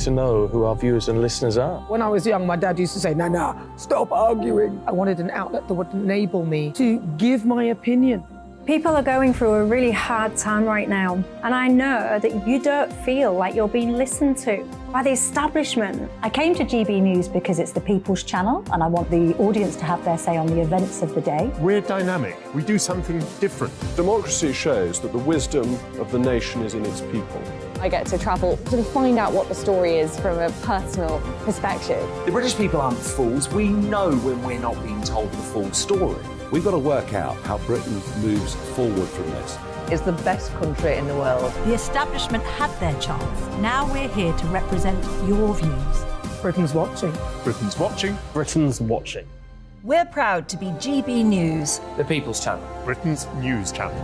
to know who our viewers and listeners are. When I was young, my dad used to say, "Nana, stop arguing." I wanted an outlet that would enable me to give my opinion. People are going through a really hard time right now, and I know that you don't feel like you're being listened to by the establishment. I came to GB News because it's the People's Channel, and I want the audience to have their say on the events of the day. We're dynamic. We do something different. Democracy shows that the wisdom of the nation is in its people. I get to travel to find out what the story is from a personal perspective. The British people aren't fools. We know when we're not being told the full story. We've got to work out how Britain moves forward from this. It's the best country in the world. The establishment had their chance. Now we're here to represent your views. Britain's watching. Britain's watching. Britain's watching. We're proud to be GB News. The People's Channel. Britain's news channel.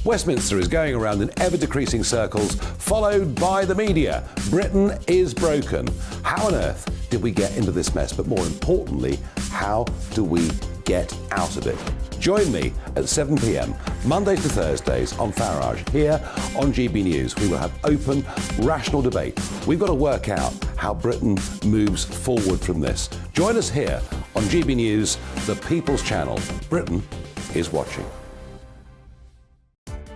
Westminster is going around in ever-decreasing circles, followed by the media. Britain is broken. How on earth did we get into this mess? But more importantly, how do we get out of it? Join me at 7 p.m, Mondays to Thursdays on Farage, here on GB News. We will have open, rational debate. We've got to work out how Britain moves forward from this. Join us here on GB News, the People's Channel. Britain is watching.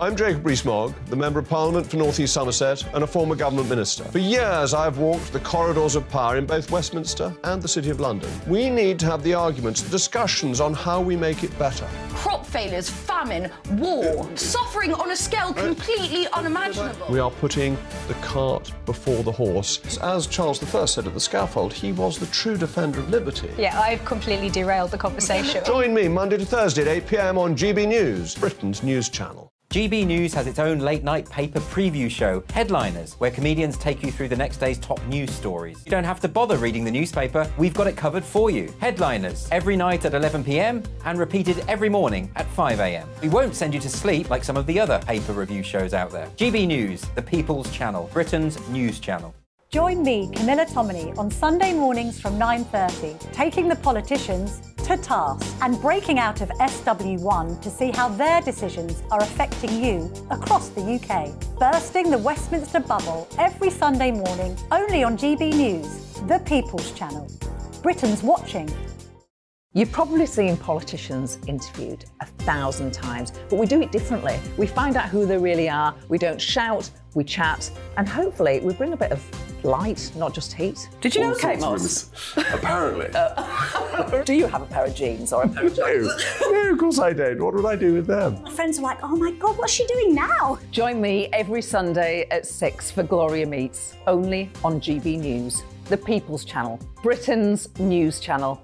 I'm Jacob Rees-Mogg, the Member of Parliament for North East Somerset and a former government minister. For years, I've walked the corridors of power in both Westminster and the City of London. We need to have the arguments, the discussions on how we make it better. Crop failures, famine, war, suffering on a scale completely unimaginable. We are putting the cart before the horse. As Charles I said at the scaffold, he was the true defender of liberty. Yeah, I've completely derailed the conversation. Join me Monday to Thursday at 8 p.m. on GB News, Britain's news channel. GB News has its own late-night paper preview show, Headliners, where comedians take you through the next day's top news stories. You don't have to bother reading the newspaper, we've got it covered for you. Headliners, every night at 11 p.m. and repeated every morning at 5 a.m. We won't send you to sleep like some of the other paper review shows out there. GB News, the People's Channel, Britain's news channel. Join me, Camilla Tominey, on Sunday mornings from 9:30, taking the politicians to task and breaking out of SW1 to see how their decisions are affecting you across the UK. Bursting the Westminster bubble every Sunday morning, only on GB News, the People's Channel. Britain's watching. You've probably seen politicians interviewed 1,000 times, but we do it differently. We find out who they really are, we don't shout, we chat, and hopefully we bring a bit of light, not just heat. Did you know, Kate Moss? Apparently. Do you have a pair of jeans or a pair of jeans? No, of course I don't. What would I do with them? My friends are like, "Oh my God, what's she doing now?" Join me every Sunday at 6 for Gloria Meets, only on GB News, the People's Channel, Britain's news channel.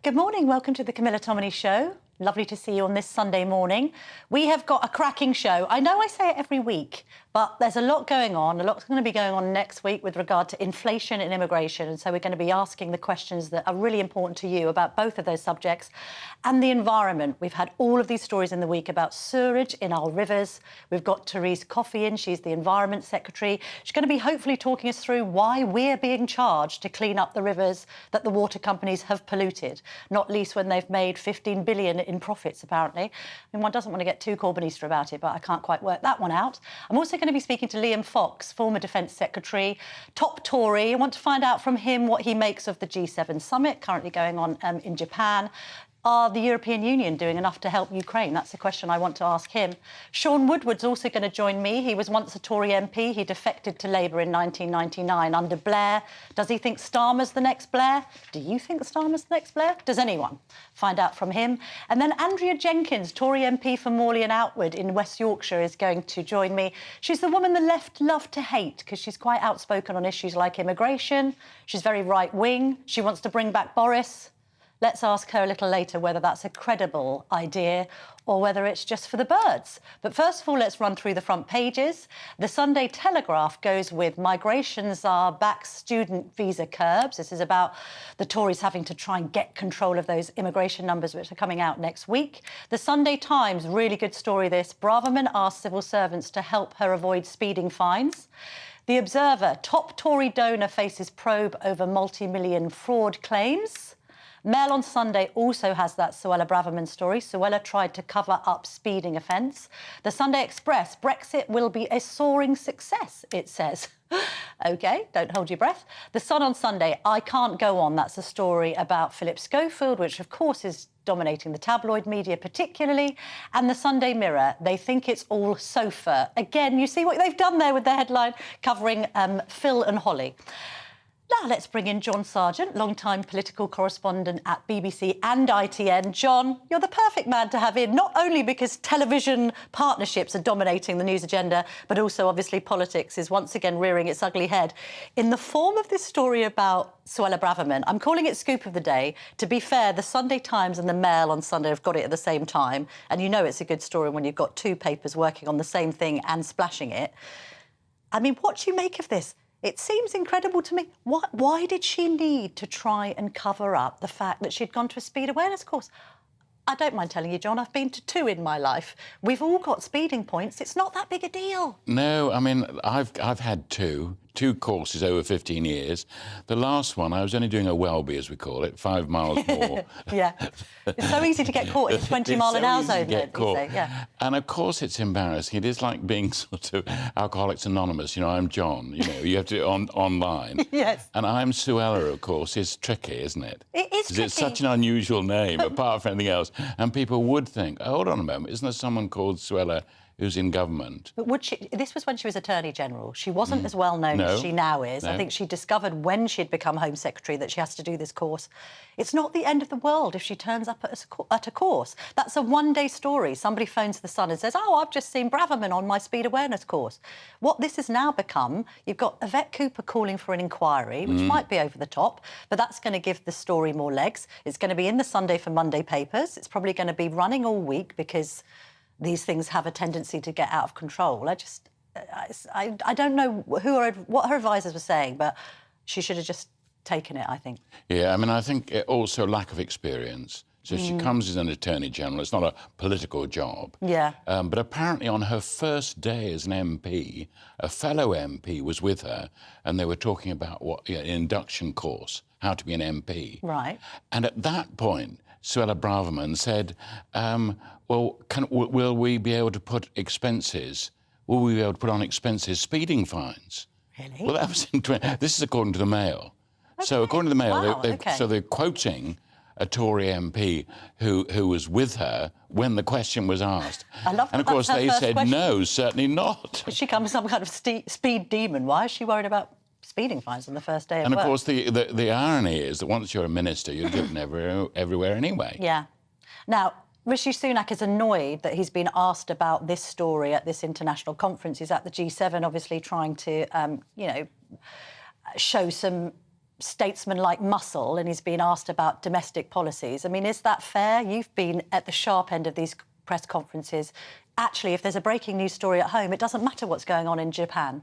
Good morning, welcome to the Camilla Tominey Show. Lovely to see you on this Sunday morning. We have got a cracking show. I know I say it every week, but there's a lot going on. A lot's going to be going on next week with regard to inflation and immigration. And so we're going to be asking the questions that are really important to you about both of those subjects and the environment. We've had all of these stories in the week about sewerage in our rivers. We've got Therese Coffey in. She's the Environment Secretary. She's going to be hopefully talking us through why we're being charged to clean up the rivers that the water companies have polluted, not least when they've made 15 billion in profits, apparently. I mean, one doesn't want to get too Corbynista about it, but I can't quite work that one out. I'm also going to be speaking to Liam Fox, former Defence Secretary, top Tory. I want to find out from him what he makes of the G7 summit currently going on in Japan. Are the European Union doing enough to help Ukraine? That's the question I want to ask him. Sean Woodward's also going to join me. He was once a Tory MP. He defected to Labour in 1999 under Blair. Does he think Starmer's the next Blair? Do you think Starmer's the next Blair? Does anyone? Find out from him. And then Andrea Jenkins, Tory MP for Morley and Outward in West Yorkshire, is going to join me. She's the woman the left love to hate because she's quite outspoken on issues like immigration. She's very right-wing. She wants to bring back Boris. Let's ask her a little later whether that's a credible idea or whether it's just for the birds. But first of all, let's run through the front pages. The Sunday Telegraph goes with Migration Czar backs student visa curbs. This is about the Tories having to try and get control of those immigration numbers which are coming out next week. The Sunday Times, really good story this. Braverman asks civil servants to help her avoid speeding fines. The Observer, top Tory donor faces probe over multi-million fraud claims. Mail on Sunday also has that Suella Braverman story. Suella tried to cover up speeding offence. The Sunday Express, Brexit will be a soaring success, it says. OK, don't hold your breath. The Sun on Sunday, I Can't Go On. That's a story about Philip Schofield, which, of course, is dominating the tabloid media particularly. And the Sunday Mirror, they think it's all sofa. Again, you see what they've done there with the headline, covering Phil and Holly. Now let's bring in John Sargent, long-time political correspondent at BBC and ITN. John, you're the perfect man to have in, not only because television partnerships are dominating the news agenda, but also, obviously, politics is once again rearing its ugly head. In the form of this story about Suella Braverman, I'm calling it Scoop of the Day. To be fair, the Sunday Times and the Mail on Sunday have got it at the same time, and you know it's a good story when you've got two papers working on the same thing and splashing it. I mean, what do you make of this? It seems incredible to me. Why did she need to try and cover up the fact that she'd gone to a speed awareness course? I don't mind telling you, John, I've been to 2 in my life. We've all got speeding points. It's not that big a deal. No, I mean, I've had two courses over 15 years. The last one, I was only doing a Welby, as we call it, 5 miles more. Yeah. It's so easy to get caught in a 20-mile-an-hour zone, don't you say? Yeah. And, of course, it's embarrassing. It is like being sort of Alcoholics Anonymous. You know, I'm John, you know, you have to online. Yes. And I'm Suella, of course, is tricky, isn't it? It is tricky. It's such an unusual name, apart from anything else. And people would think, oh, hold on a moment, isn't there someone called Suella who's in government? But would she? This was when she was Attorney General. She wasn't as well known as she now is. I think she discovered when she'd become Home Secretary that she has to do this course. It's not the end of the world if she turns up at a course. That's a one-day story. Somebody phones the Sun and says, oh, I've just seen Braverman on my speed awareness course. What this has now become, you've got Yvette Cooper calling for an inquiry, which might be over the top, but that's going to give the story more legs. It's going to be in the Sunday for Monday papers. It's probably going to be running all week because these things have a tendency to get out of control. I don't know what her advisors were saying, but she should have just taken it, I think. Yeah, I mean, I think also lack of experience. So she comes as an Attorney General. It's not a political job. Yeah. But apparently on her first day as an MP, a fellow MP was with her and they were talking about an induction course, how to be an MP. Right. And at that point, Suella Braverman said, well, will we be able to put on expenses speeding fines? Really? Well, that was this is according to the Mail. Okay. So according to the Mail, so they're quoting a Tory MP who was with her when the question was asked. I love and of course they said, no, certainly not. Has she come some kind of speed demon? Why is she worried about speeding fines on the first day of work? And of course the irony is that once you're a minister, you're driven everywhere anyway. Yeah. Now, Rishi Sunak is annoyed that he's been asked about this story at this international conference. He's at the G7, obviously trying to, show some statesman-like muscle, and he's been asked about domestic policies. I mean, is that fair? You've been at the sharp end of these press conferences. Actually, if there's a breaking news story at home, it doesn't matter what's going on in Japan.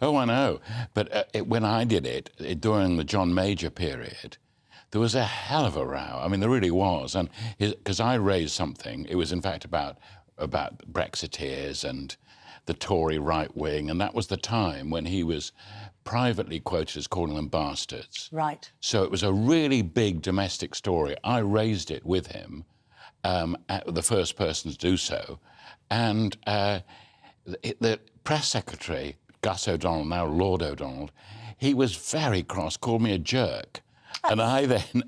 Oh, I know. But when I did it during the John Major period, there was a hell of a row. I mean, there really was. And because I raised something, it was in fact about Brexiteers and the Tory right wing, and that was the time when he was privately quoted as calling them bastards. Right. So it was a really big domestic story. I raised it with him, the first person to do so, and the press secretary, Gus O'Donnell, now Lord O'Donnell, he was very cross, called me a jerk. And I then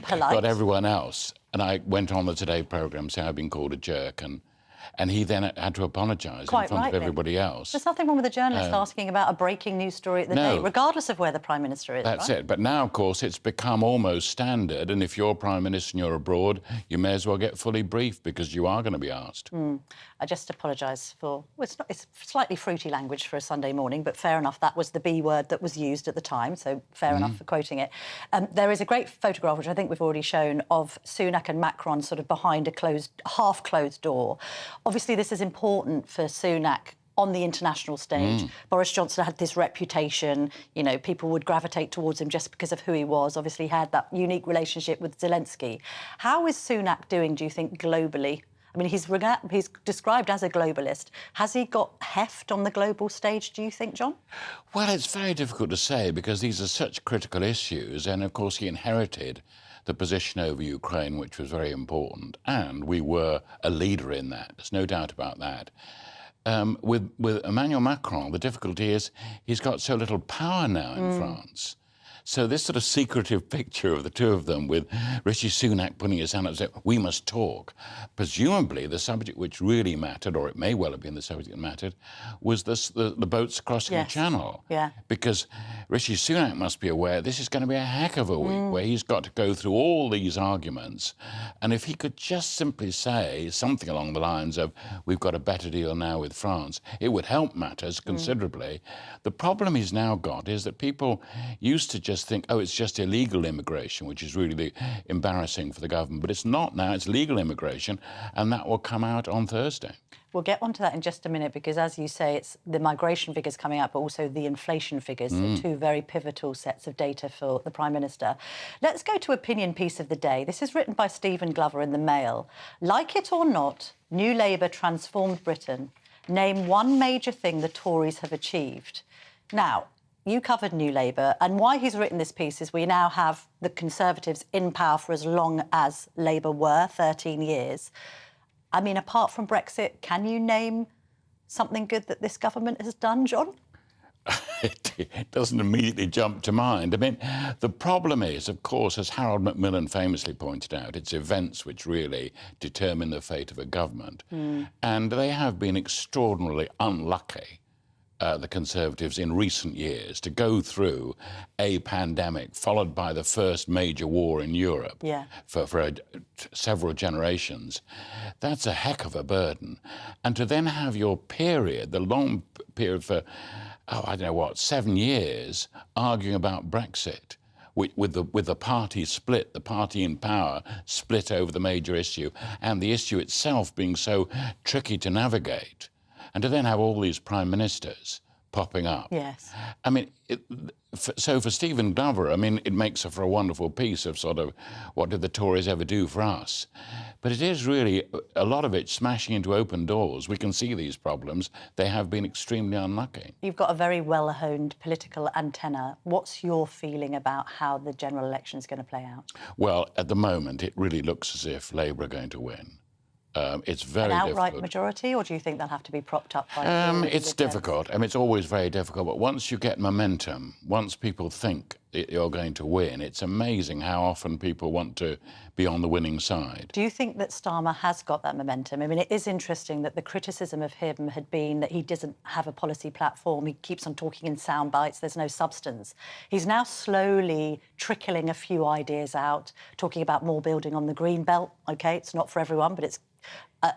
got everyone else, and I went on the Today programme saying I'd been called a jerk, and he then had to apologise in front of everybody else. There's nothing wrong with a journalist asking about a breaking news story at the day, regardless of where the Prime Minister is, That's it. But now, of course, it's become almost standard, and if you're Prime Minister and you're abroad, you may as well get fully briefed because you are going to be asked. I just apologise for... Well, it's slightly fruity language for a Sunday morning, but fair enough, that was the B word that was used at the time, so fair enough for quoting it. There is a great photograph, which I think we've already shown, of Sunak and Macron sort of behind a half-closed door. Obviously, this is important for Sunak on the international stage. Boris Johnson had this reputation, you know, people would gravitate towards him just because of who he was. Obviously, he had that unique relationship with Zelensky. How is Sunak doing, do you think, globally? I mean, he's described as a globalist. Has he got heft on the global stage, do you think, John? Well, it's very difficult to say because these are such critical issues, and of course he inherited the position over Ukraine, which was very important, and we were a leader in that. There's no doubt about that. With Emmanuel Macron, the difficulty is he's got so little power now in France. So this sort of secretive picture of the two of them with Rishi Sunak putting his hand up and saying, we must talk. Presumably the subject which really mattered, or it may well have been the subject that mattered, was the boats crossing the channel. Yeah. Because Rishi Sunak must be aware this is going to be a heck of a week where he's got to go through all these arguments. And if he could just simply say something along the lines of, we've got a better deal now with France, it would help matters considerably. The problem he's now got is that people used to just think, oh, it's just illegal immigration, which is really embarrassing for the government. But it's not now, it's legal immigration, and that will come out on Thursday. We'll get onto that in just a minute because, as you say, it's the migration figures coming out, but also the inflation figures, two very pivotal sets of data for the Prime Minister. Let's go to opinion piece of the day. This is written by Stephen Glover in the Mail. Like it or not, New Labour transformed Britain. Name one major thing the Tories have achieved. Now, you covered New Labour, and why he's written this piece is we now have the Conservatives in power for as long as Labour were, 13 years. I mean, apart from Brexit, can you name something good that this government has done, John? It doesn't immediately jump to mind. I mean, the problem is, of course, as Harold Macmillan famously pointed out, it's events which really determine the fate of a government. And they have been extraordinarily unlucky, the Conservatives, in recent years, to go through a pandemic followed by the first major war in Europe for several generations. That's a heck of a burden. And to then have your period, the long period for, oh, I don't know what, 7 years, arguing about Brexit, with the party split, the party in power split over the major issue, and the issue itself being so tricky to navigate, and to then have all these prime ministers popping up. Yes. I mean, so for Stephen Glover, I mean, it makes for a wonderful piece of sort of what did the Tories ever do for us? But it is really, a lot of it smashing into open doors. We can see these problems. They have been extremely unlucky. You've got a very well-honed political antenna. What's your feeling about how the general election is going to play out? Well, at the moment, it really looks as if Labour are going to win. It's very an outright difficult. Majority, or do you think they'll have to be propped up by... It's difficult. I mean, it's always very difficult. But once you get momentum, once people think you're going to win, it's amazing how often people want to be on the winning side. Do you think that Starmer has got that momentum? I mean, it is interesting that the criticism of him had been that he doesn't have a policy platform. He keeps on talking in sound bites. There's no substance. He's now slowly trickling a few ideas out, talking about more building on the green belt. OK, it's not for everyone, but it's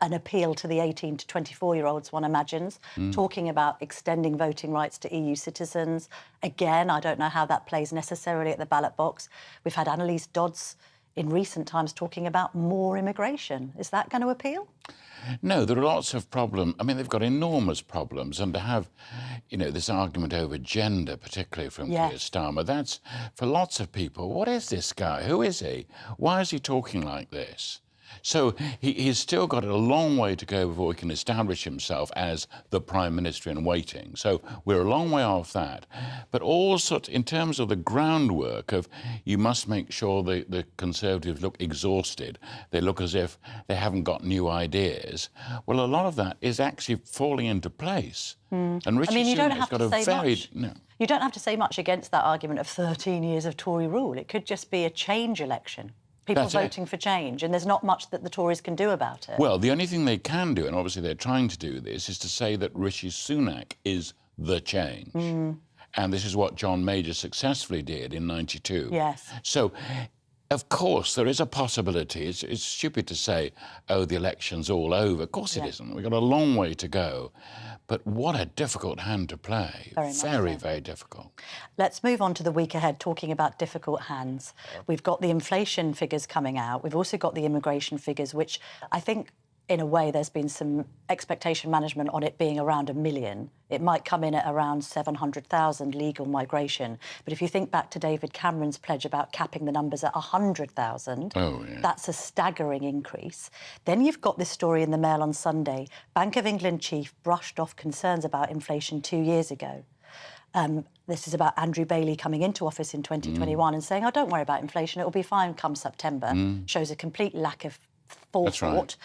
an appeal to the 18 to 24-year-olds, one imagines, talking about extending voting rights to EU citizens. Again, I don't know how that plays necessarily at the ballot box. We've had Annalise Dodds in recent times talking about more immigration. Is that going to appeal? No, there are lots of problems. I mean, they've got enormous problems. And to have, you know, this argument over gender, particularly from Keir Starmer, that's, for lots of people, what is this guy? Who is he? Why is he talking like this? So he's still got a long way to go before he can establish himself as the Prime Minister in waiting. So we're a long way off that. But also, in terms of the groundwork of, you must make sure the Conservatives look exhausted. They look as if they haven't got new ideas. Well, a lot of that is actually falling into place. And Richard Sunak's got a very... You don't have to say much against that argument of 13 years of Tory rule. It could just be a change election. People voting for change, and there's not much that the Tories can do about it. Well, the only thing they can do, and obviously they're trying to do this, is to say that Rishi Sunak is the change. And this is what John Major successfully did in '92. Yes. So of course, there is a possibility. It's stupid to say, oh, the election's all over. Of course it isn't. We've got a long way to go. But what a difficult hand to play. Very, very difficult. Let's move on to the week ahead, talking about difficult hands. We've got the inflation figures coming out. We've also got the immigration figures, which I think, in a way, there's been some expectation management on it being around 1 million. It might come in at around 700,000 legal migration. But if you think back to David Cameron's pledge about capping the numbers at 100,000, that's a staggering increase. Then you've got this story in the Mail on Sunday. Bank of England chief brushed off concerns about inflation 2 years ago. This is about Andrew Bailey coming into office in 2021 and saying, oh, don't worry about inflation, it'll be fine come September. Shows a complete lack of forethought.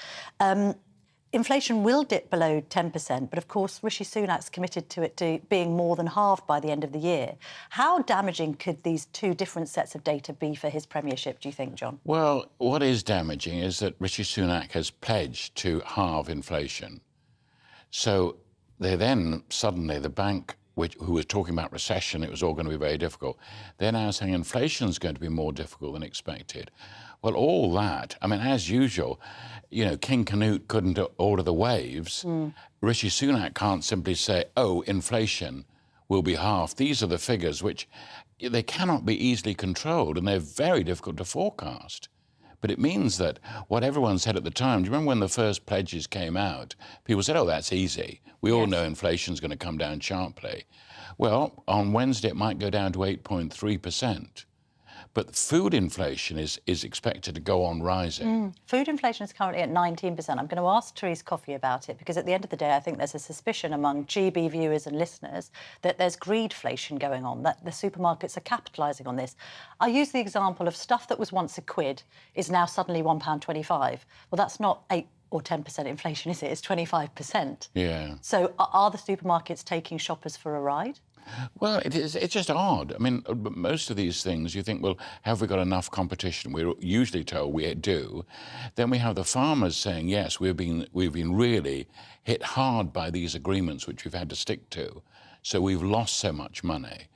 Inflation will dip below 10%, but of course Rishi Sunak's committed to it being more than halved by the end of the year. How damaging could these two different sets of data be for his premiership, do you think, John? Well, what is damaging is that Rishi Sunak has pledged to halve inflation. So they then, suddenly, the bank, who was talking about recession, it was all going to be very difficult, they're now saying inflation's going to be more difficult than expected. Well, all that, I mean, as usual, you know, King Canute couldn't order the waves. Rishi Sunak can't simply say, oh, inflation will be half. These are the figures which they cannot be easily controlled and they're very difficult to forecast. But it means that what everyone said at the time, do you remember when the first pledges came out? People said, oh, that's easy. We all know inflation's going to come down sharply. Well, on Wednesday, it might go down to 8.3%. But food inflation is expected to go on rising. Food inflation is currently at 19%. I'm going to ask Therese Coffey about it because at the end of the day, I think there's a suspicion among GB viewers and listeners that there's greedflation going on, that the supermarkets are capitalising on this. I use the example of stuff that was once £1 is now suddenly £1.25. Well, that's not 8 or 10% inflation, is it? It's 25%. Yeah. So are the supermarkets taking shoppers for a ride? Well, it's just odd. I mean, most of these things, you think, well, have we got enough competition? We're usually told we do. Then we have the farmers saying, yes, we've been really hit hard by these agreements which we've had to stick to. So we've lost so much money.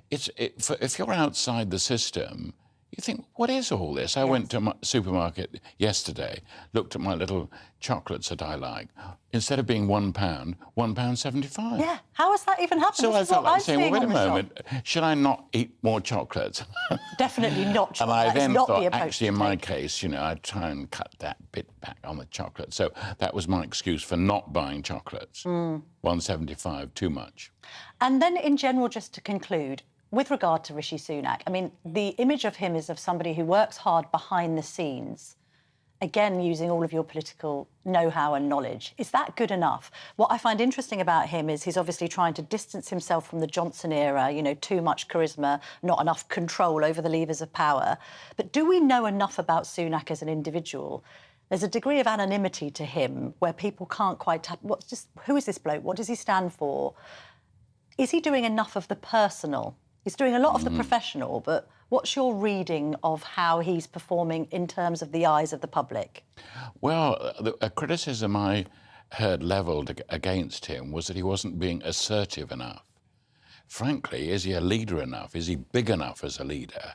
If you're outside the system, you think, what is all this? I went to my supermarket yesterday, looked at my little chocolates that I like. Instead of being £1, £1.75. Yeah, how has that even happened? So I felt like saying, well, wait a moment, should I not eat more chocolates? Definitely not chocolate. And I then not thought, actually, in my case, you know, I'd try and cut that bit back on the chocolate. So that was my excuse for not buying chocolates. £1.75, too much. And then, in general, just to conclude, with regard to Rishi Sunak, I mean, the image of him is of somebody who works hard behind the scenes, again, using all of your political know-how and knowledge. Is that good enough? What I find interesting about him is he's obviously trying to distance himself from the Johnson era, you know, too much charisma, not enough control over the levers of power. But do we know enough about Sunak as an individual? There's a degree of anonymity to him where people can't quite tap, who is this bloke? What does he stand for? Is he doing enough of the personal? He's doing a lot of the professional, but what's your reading of how he's performing in terms of the eyes of the public? Well, a criticism I heard levelled against him was that he wasn't being assertive enough. Frankly, is he a leader enough? Is he big enough as a leader?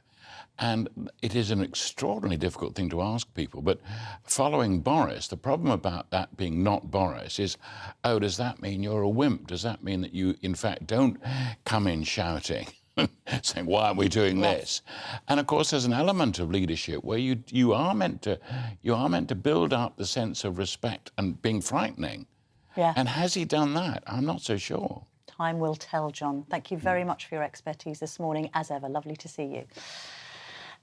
And it is an extraordinarily difficult thing to ask people. But following Boris, the problem about that being not Boris is, oh, does that mean you're a wimp? Does that mean that you, in fact, don't come in shouting? Saying, why aren't we doing this? And of course, there's an element of leadership where you are meant to build up the sense of respect and being frightening. Yeah. And has he done that? I'm not so sure. Time will tell, John. Thank you very much for your expertise this morning, as ever. Lovely to see you.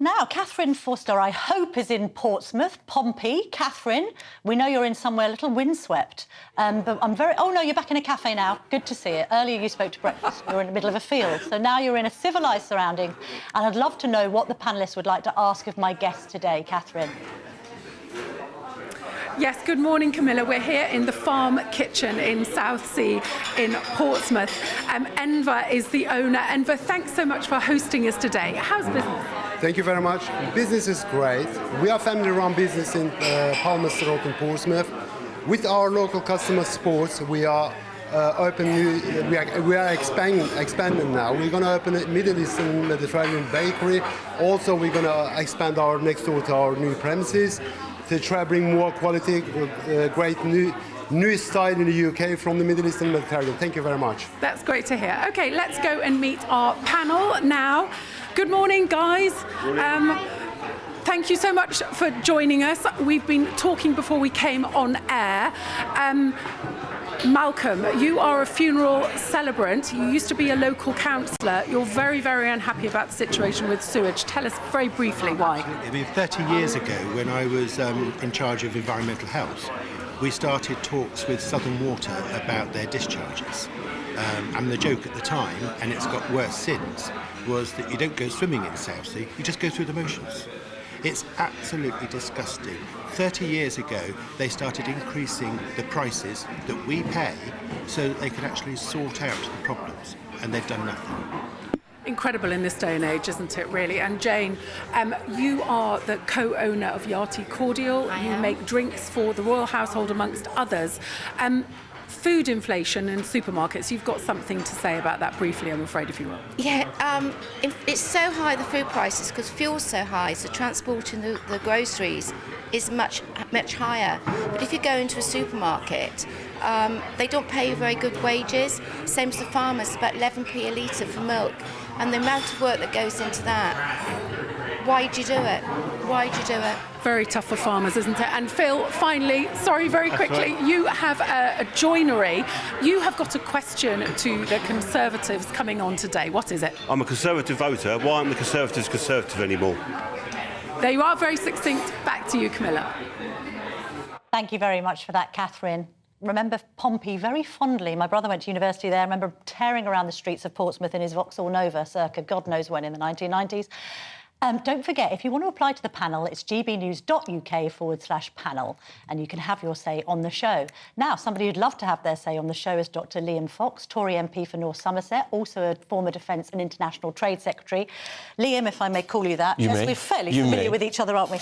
Now, Catherine Forster, I hope, is in Portsmouth, Pompey. Catherine, we know you're in somewhere a little windswept, but I'm very... Oh, no, you're back in a cafe now. Good to see it. Earlier you spoke to breakfast. You were in the middle of a field. So now you're in a civilised surrounding, and I'd love to know what the panellists would like to ask of my guests today. Catherine. Yes, good morning, Camilla. We're here in the Farm Kitchen in Southsea in Portsmouth. Enver is the owner. Enver, thanks so much for hosting us today. How's business? Thank you very much. Business is great. We are family-run business in Palmerston Road in Portsmouth. With our local customer Sports, we are we are expanding now. We're going to open a Middle Eastern Mediterranean bakery. Also, we're going to expand our next door to our new premises to try to bring more quality, great new style in the UK from the Middle Eastern Mediterranean. Thank you very much. That's great to hear. OK, let's go and meet our panel now. Good morning, guys. Thank you so much for joining us. We've been talking before we came on air. Malcolm, you are a funeral celebrant. You used to be a local councillor. You're very, very unhappy about the situation with sewage. Tell us very briefly why. I mean, 30 years ago, when I was in charge of environmental health, we started talks with Southern Water about their discharges. And the joke at the time, and it's got worse since, was that you don't go swimming in Southsea, you just go through the motions. It's absolutely disgusting. 30 years ago, they started increasing the prices that we pay so that they could actually sort out the problems, and they've done nothing. Incredible in this day and age, isn't it, really? And Jane, you are the co-owner of Yardley Cordial. You make drinks for the royal household, amongst others. Food inflation in supermarkets, you've got something to say about that briefly, I'm afraid, if you will. Yeah, it's so high, the food prices, because fuel's so high, so transporting the groceries is much higher. But if you go into a supermarket, they don't pay you very good wages. Same as the farmers, about 11p a litre for milk. And the amount of work that goes into that, why'd you do it? Why'd you do it? Very tough for farmers, isn't it? And Phil, finally, sorry, very quickly, you have a joinery. You have got a question to the Conservatives coming on today. What is it? I'm a Conservative voter. Why aren't the Conservatives Conservative anymore? There you are, very succinct. Back to you, Camilla. Thank you very much for that, Catherine. Remember Pompey very fondly. My brother went to university there. I remember tearing around the streets of Portsmouth in his Vauxhall Nova circa God knows when in the 1990s. Don't forget, if you want to apply to the panel, it's gbnews.uk/panel, and you can have your say on the show. Now, somebody who'd love to have their say on the show is Dr. Liam Fox, Tory MP for North Somerset, also a former Defence and International Trade Secretary. Liam, if I may call you that. You may. We're fairly familiar with each other, aren't we?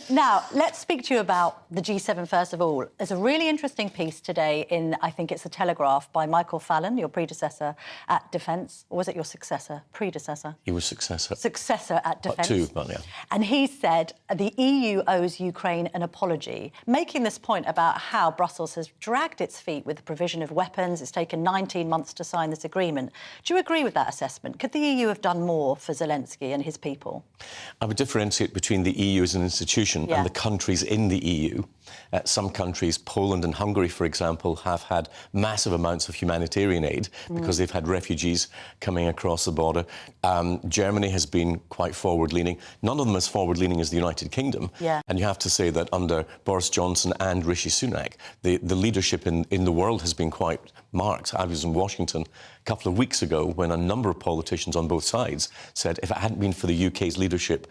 Now, let's speak to you about the G7 first of all. There's a really interesting piece today in, I think it's The Telegraph, by Michael Fallon, your predecessor at Defence. Or was it your successor? Predecessor? He was successor. Successor at Defence. Yeah. And he said the EU owes Ukraine an apology, making this point about how Brussels has dragged its feet with the provision of weapons. It's taken 19 months to sign this agreement. Do you agree with that assessment? Could the EU have done more for Zelensky and his people? I would differentiate between the EU as an institution and the countries in the EU. Some countries, Poland and Hungary, for example, have had massive amounts of humanitarian aid because they've had refugees coming across the border. Germany has been quite forward-leaning. None of them as forward-leaning as the United Kingdom. And you have to say that under Boris Johnson and Rishi Sunak, the leadership in the world has been quite marked. I was in Washington a couple of weeks ago when a number of politicians on both sides said if it hadn't been for the UK's leadership,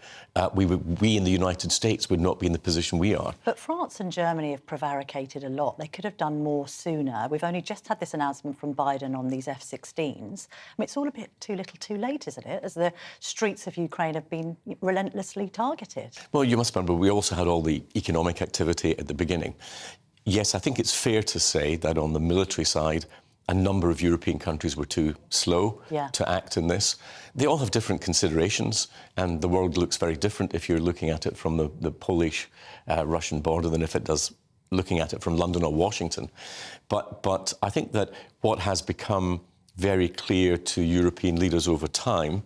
we in the United States would not be in the position we are. But France and Germany have prevaricated a lot. They could have done more sooner. We've only just had this announcement from Biden on these F-16s. I mean, it's all a bit too little too late, isn't it, as the streets of Ukraine have been relentlessly targeted? Well, you must remember, we also had all the economic activity at the beginning. Yes, I think it's fair to say that on the military side, a number of European countries were too slow to act in this. They all have different considerations, and the world looks very different if you're looking at it from the Polish-Russian border than if it does looking at it from London or Washington. But I think that what has become very clear to European leaders over time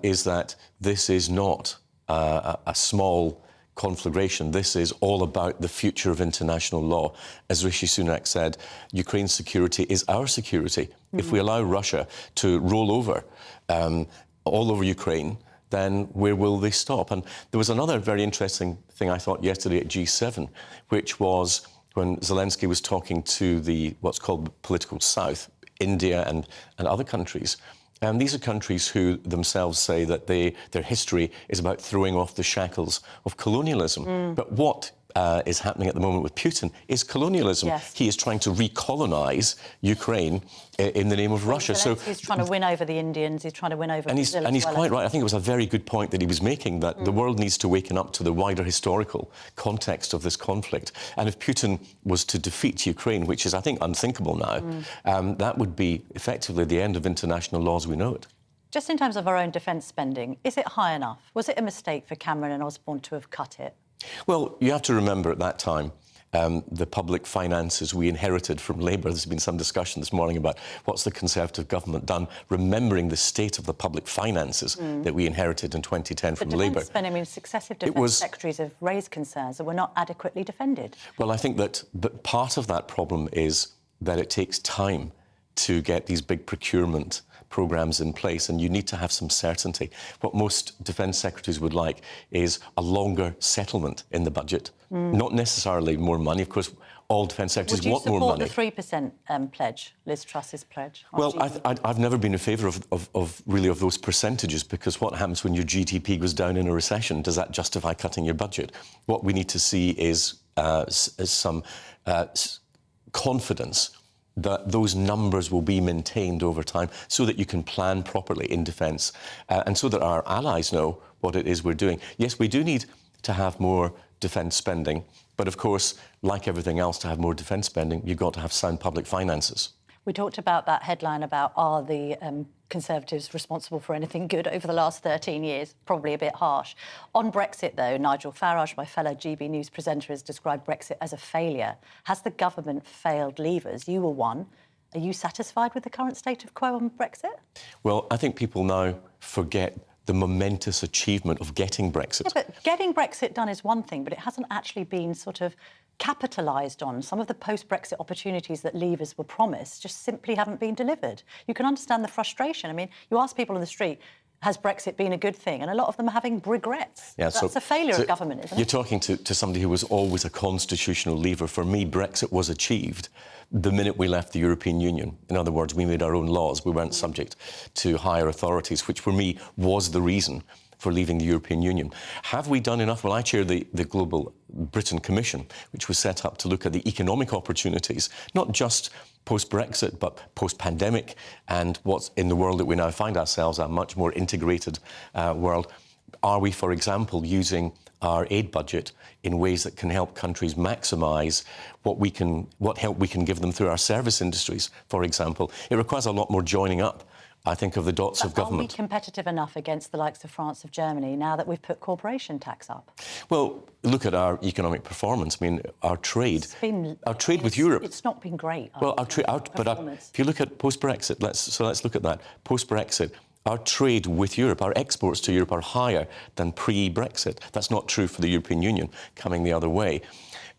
is that this is not a small conflagration. This is all about the future of international law. As Rishi Sunak said, Ukraine's security is our security. If we allow Russia to roll over all over Ukraine, then where will they stop? And there was another very interesting thing I thought yesterday at G7, which was when Zelensky was talking to what's called the political South, India and other countries. These are countries who themselves say that their history is about throwing off the shackles of colonialism. But what is happening at the moment with Putin is colonialism. Yes. He is trying to recolonize Ukraine in the name of Russia. So he's trying to win over the Indians. He's trying to win over Brazil. And he's as well. quite right. I think it was a very good point that he was making, that the world needs to waken up to the wider historical context of this conflict. And if Putin was to defeat Ukraine, which is, I think, unthinkable now, that would be effectively the end of international law as we know it. Just in terms of our own defence spending, is it high enough? Was it a mistake for Cameron and Osborne to have cut it? Well, you have to remember at that time, the public finances we inherited from Labour. There's been some discussion this morning about what's the Conservative government done, remembering the state of the public finances that we inherited in 2010 from Labour. Defence spending, I mean, successive defence secretaries have raised concerns that we're not adequately defended. Well, I think that part of that problem is that it takes time to get these big procurement programmes in place, and you need to have some certainty. What most defence secretaries would like is a longer settlement in the budget, not necessarily more money. Of course, all defence secretaries want more money. Would you support the 3% pledge, Liz Truss's pledge? Well, I've never been in favour of those percentages, because what happens when your GDP goes down in a recession? Does that justify cutting your budget? What we need to see is some confidence that those numbers will be maintained over time so that you can plan properly in defence and so that our allies know what it is we're doing. Yes, we do need to have more defence spending, but of course, like everything else, to have more defence spending, you've got to have sound public finances. We talked about that headline about are the Conservatives responsible for anything good over the last 13 years? Probably a bit harsh. On Brexit, though, Nigel Farage, my fellow GB News presenter, has described Brexit as a failure. Has the government failed Leavers? You were one. Are you satisfied with the current state of quo on Brexit? Well, I think people now forget the momentous achievement of getting Brexit. Yeah, but getting Brexit done is one thing, but it hasn't actually been sort of capitalised on. Some of the post-Brexit opportunities that Leavers were promised just simply haven't been delivered. You can understand the frustration. I mean, you ask people on the street, has Brexit been a good thing? And a lot of them are having regrets. Yeah, that's a failure of government, isn't it? You're talking to somebody who was always a constitutional leaver. For me, Brexit was achieved the minute we left the European Union. In other words, we made our own laws. We weren't subject to higher authorities, which for me was the reason for leaving the European Union. Have we done enough? Well, I chair the Global Britain Commission, which was set up to look at the economic opportunities, not just post-Brexit, but post-pandemic, and what's in the world that we now find ourselves, a much more integrated world. Are we, for example, using our aid budget in ways that can help countries maximise what help we can give them through our service industries, for example? It requires a lot more joining up, I think, of the dots of government. Are we competitive enough against the likes of France, of Germany, now that we've put corporation tax up? Well, look at our economic performance. I mean, our trade with Europe. It's not been great. Well, if you look at post-Brexit, let's look at that. Post-Brexit, our trade with Europe, our exports to Europe are higher than pre-Brexit. That's not true for the European Union, coming the other way.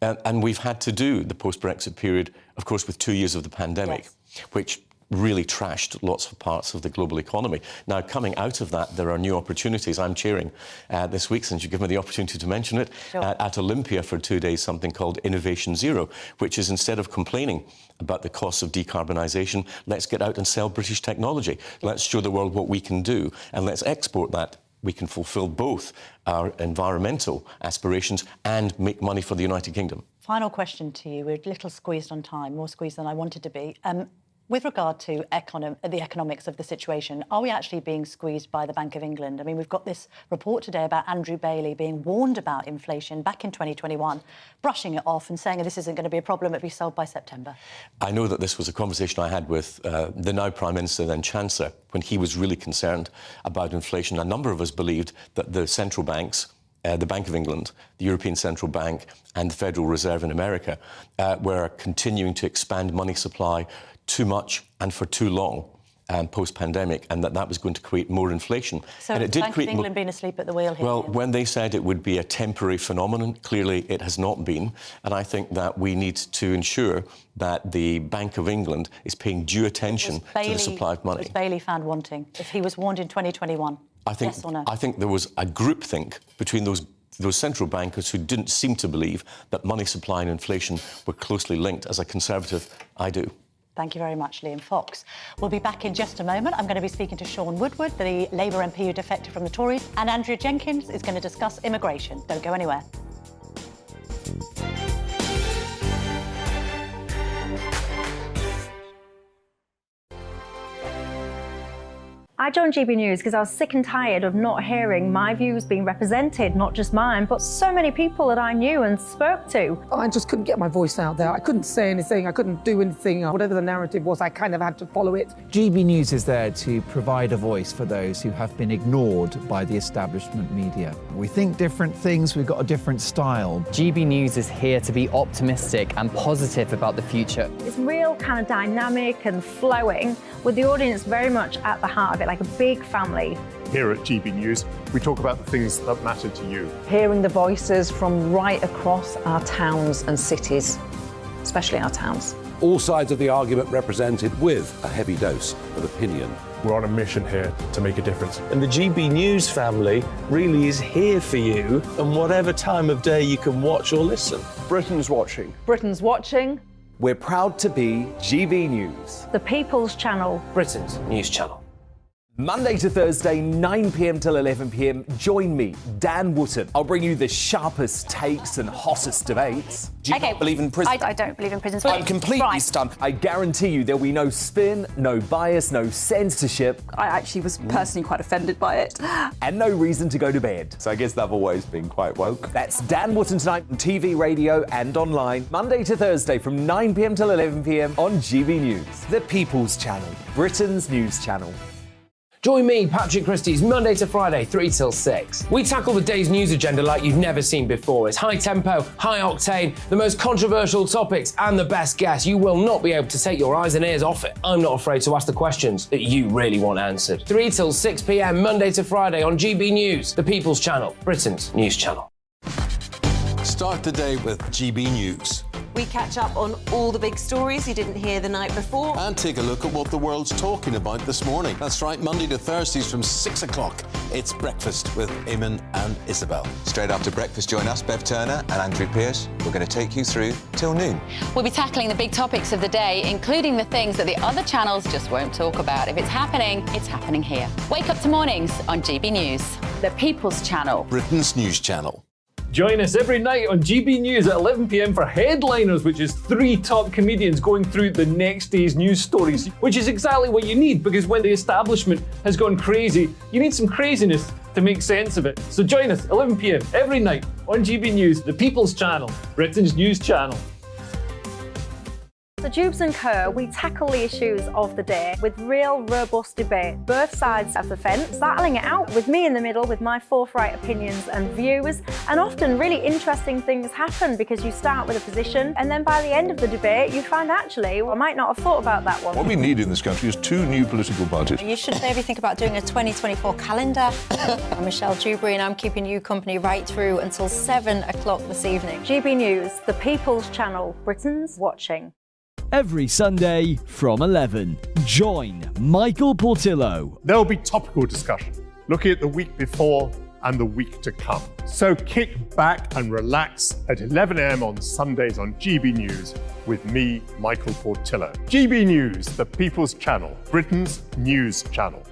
And we've had to do the post-Brexit period, of course, with 2 years of the pandemic, which really trashed lots of parts of the global economy. Now, coming out of that, there are new opportunities. I'm chairing this week, since you give me the opportunity to mention it, at Olympia for 2 days, something called Innovation Zero, which is, instead of complaining about the costs of decarbonisation, let's get out and sell British technology. Let's show the world what we can do, and let's export that. We can fulfil both our environmental aspirations and make money for the United Kingdom. Final question to you. We're a little squeezed on time, more squeezed than I wanted to be. With regard to the economics of the situation, are we actually being squeezed by the Bank of England? I mean, we've got this report today about Andrew Bailey being warned about inflation back in 2021, brushing it off and saying this isn't going to be a problem, it'll be solved by September. I know that this was a conversation I had with the now Prime Minister, then Chancellor, when he was really concerned about inflation. A number of us believed that the central banks, the Bank of England, the European Central Bank and the Federal Reserve in America were continuing to expand money supply too much and for too long post-pandemic, and that was going to create more inflation. So and it did Bank of England been asleep at the wheel here? Well, when they said it would be a temporary phenomenon, clearly it has not been. And I think that we need to ensure that the Bank of England is paying due attention to the supply of money. Was Bailey found wanting if he was warned in 2021? Yes or no? I think there was a groupthink between those central bankers who didn't seem to believe that money supply and inflation were closely linked. As a Conservative, I do. Thank you very much, Liam Fox. We'll be back in just a moment. I'm going to be speaking to Sean Woodward, the Labour MP who defected from the Tories, and Andrea Jenkins is going to discuss immigration. Don't go anywhere. I joined GB News because I was sick and tired of not hearing my views being represented, not just mine, but so many people that I knew and spoke to. I just couldn't get my voice out there. I couldn't say anything, I couldn't do anything. Whatever the narrative was, I kind of had to follow it. GB News is there to provide a voice for those who have been ignored by the establishment media. We think different things, we've got a different style. GB News is here to be optimistic and positive about the future. It's real kind of dynamic and flowing, with the audience very much at the heart of it, like a big family. Here at GB News, we talk about the things that matter to you. Hearing the voices from right across our towns and cities, especially our towns. All sides of the argument represented with a heavy dose of opinion. We're on a mission here to make a difference. And the GB News family really is here for you, and whatever time of day you can watch or listen. Britain's watching. Britain's watching. We're proud to be GB News, The People's Channel. Britain's news channel. Monday to Thursday, 9 p.m. till 11 p.m. Join me, Dan Wootton. I'll bring you the sharpest takes and hottest debates. Do you not believe in prison? I don't believe in prisons. I'm completely stunned. I guarantee you there'll be no spin, no bias, no censorship. I actually was personally quite offended by it. And no reason to go to bed. So I guess they've always been quite woke. That's Dan Wootton tonight on TV, radio and online. Monday to Thursday from 9 p.m. till 11 p.m. on GB News. The People's Channel, Britain's news channel. Join me, Patrick Christie's, Monday to Friday, 3 till 6. We tackle the day's news agenda like you've never seen before. It's high tempo, high octane, the most controversial topics, and the best guests. You will not be able to take your eyes and ears off it. I'm not afraid to ask the questions that you really want answered. 3 till 6 p.m, Monday to Friday on GB News, the People's Channel, Britain's news channel. Start the day with GB News. We catch up on all the big stories you didn't hear the night before. And take a look at what the world's talking about this morning. That's right, Monday to Thursdays from 6 o'clock. It's Breakfast with Eamon and Isabel. Straight after breakfast, join us, Bev Turner and Andrew Pearce. We're going to take you through till noon. We'll be tackling the big topics of the day, including the things that the other channels just won't talk about. If it's happening here. Wake up to mornings on GB News, the People's Channel, Britain's news channel. Join us every night on GB News at 11 p.m. for Headliners, which is 3 top comedians going through the next day's news stories, which is exactly what you need, because when the establishment has gone crazy, you need some craziness to make sense of it. So join us 11 p.m. every night on GB News, the People's Channel, Britain's news channel. So Jubes and Co, we tackle the issues of the day with real robust debate, both sides of the fence, battling it out with me in the middle with my forthright opinions and views. And often really interesting things happen because you start with a position and then by the end of the debate you find actually, well, I might not have thought about that one. What we need in this country is 2 new political parties. You should maybe think about doing a 2024 calendar. I'm Michelle Dewberry and I'm keeping you company right through until 7 o'clock this evening. GB News, the People's Channel, Britain's watching. Every Sunday from 11, join Michael Portillo. There will be topical discussion, looking at the week before and the week to come. So kick back and relax at 11 a.m. on Sundays on GB News with me, Michael Portillo. GB News, the People's Channel, Britain's news channel.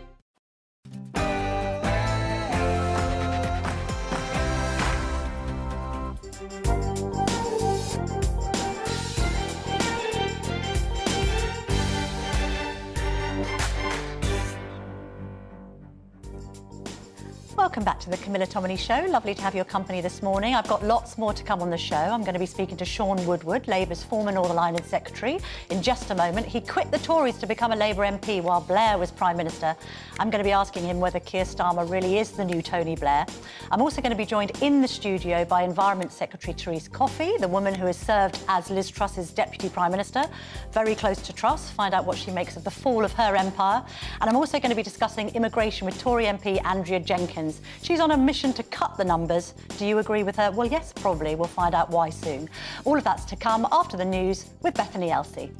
Welcome back to the Camilla Tominey Show. Lovely to have your company this morning. I've got lots more to come on the show. I'm going to be speaking to Sean Woodward, Labour's former Northern Ireland Secretary, in just a moment. He quit the Tories to become a Labour MP while Blair was Prime Minister. I'm going to be asking him whether Keir Starmer really is the new Tony Blair. I'm also going to be joined in the studio by Environment Secretary Therese Coffey, the woman who has served as Liz Truss's Deputy Prime Minister, very close to Truss. Find out what she makes of the fall of her empire. And I'm also going to be discussing immigration with Tory MP Andrea Jenkins. She's on a mission to cut the numbers. Do you agree with her? Well, yes, probably. We'll find out why soon. All of that's to come after the news with Bethany Elsey.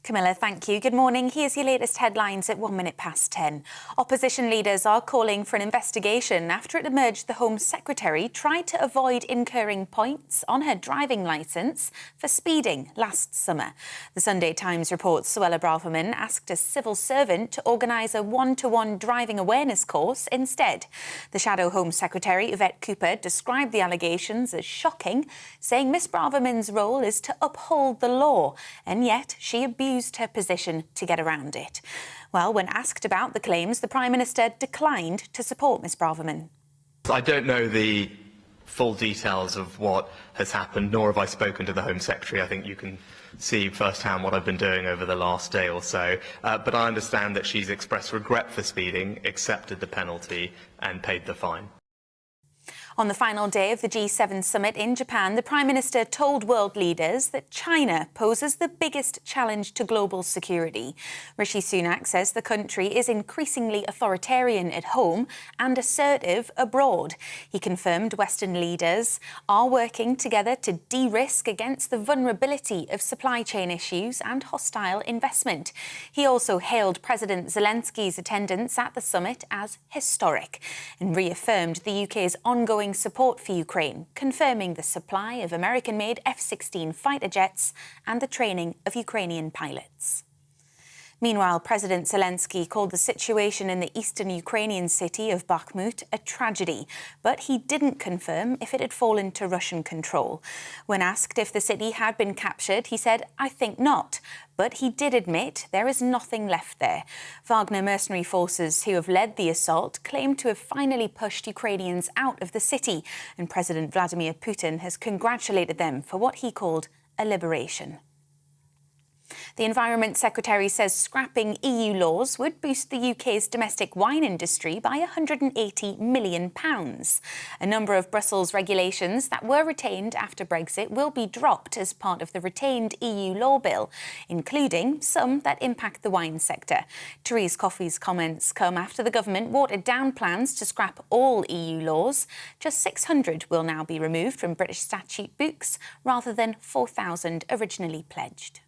Camilla, thank you. Good morning. Here's your latest headlines at 10:01. Opposition leaders are calling for an investigation after it emerged the Home Secretary tried to avoid incurring points on her driving licence for speeding last summer. The Sunday Times reports Suella Braverman asked a civil servant to organise a one-to-one driving awareness course instead. The Shadow Home Secretary, Yvette Cooper, described the allegations as shocking, saying Miss Braverman's role is to uphold the law, and yet she abused her position to get around it. Well, when asked about the claims, the Prime Minister declined to support Miss Braverman. I don't know the full details of what has happened, nor have I spoken to the Home Secretary. I think you can see firsthand what I've been doing over the last day or so. But I understand that she's expressed regret for speeding, accepted the penalty and paid the fine. On the final day of the G7 summit in Japan, the Prime Minister told world leaders that China poses the biggest challenge to global security. Rishi Sunak says the country is increasingly authoritarian at home and assertive abroad. He confirmed Western leaders are working together to de-risk against the vulnerability of supply chain issues and hostile investment. He also hailed President Zelensky's attendance at the summit as historic and reaffirmed the UK's ongoing support for Ukraine, confirming the supply of American-made F-16 fighter jets and the training of Ukrainian pilots. Meanwhile, President Zelensky called the situation in the eastern Ukrainian city of Bakhmut a tragedy, but he didn't confirm if it had fallen to Russian control. When asked if the city had been captured, he said, "I think not." But he did admit there is nothing left there. Wagner mercenary forces who have led the assault claim to have finally pushed Ukrainians out of the city, and President Vladimir Putin has congratulated them for what he called a liberation. The Environment Secretary says scrapping EU laws would boost the UK's domestic wine industry by £180 million. A number of Brussels regulations that were retained after Brexit will be dropped as part of the retained EU law bill, including some that impact the wine sector. Therese Coffey's comments come after the government watered down plans to scrap all EU laws. Just 600 will now be removed from British statute books, rather than 4,000 originally pledged.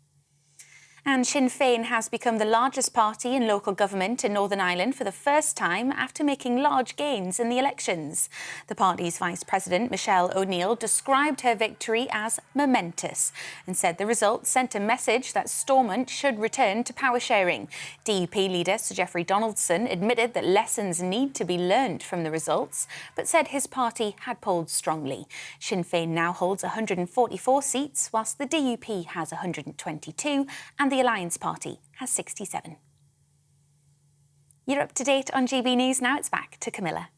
And Sinn Féin has become the largest party in local government in Northern Ireland for the first time after making large gains in the elections. The party's Vice President, Michelle O'Neill, described her victory as momentous and said the results sent a message that Stormont should return to power sharing. DUP leader Sir Geoffrey Donaldson admitted that lessons need to be learned from the results, but said his party had polled strongly. Sinn Féin now holds 144 seats, whilst the DUP has 122 and the Alliance Party has 67. You're up to date on GB News. Now it's back to Camilla.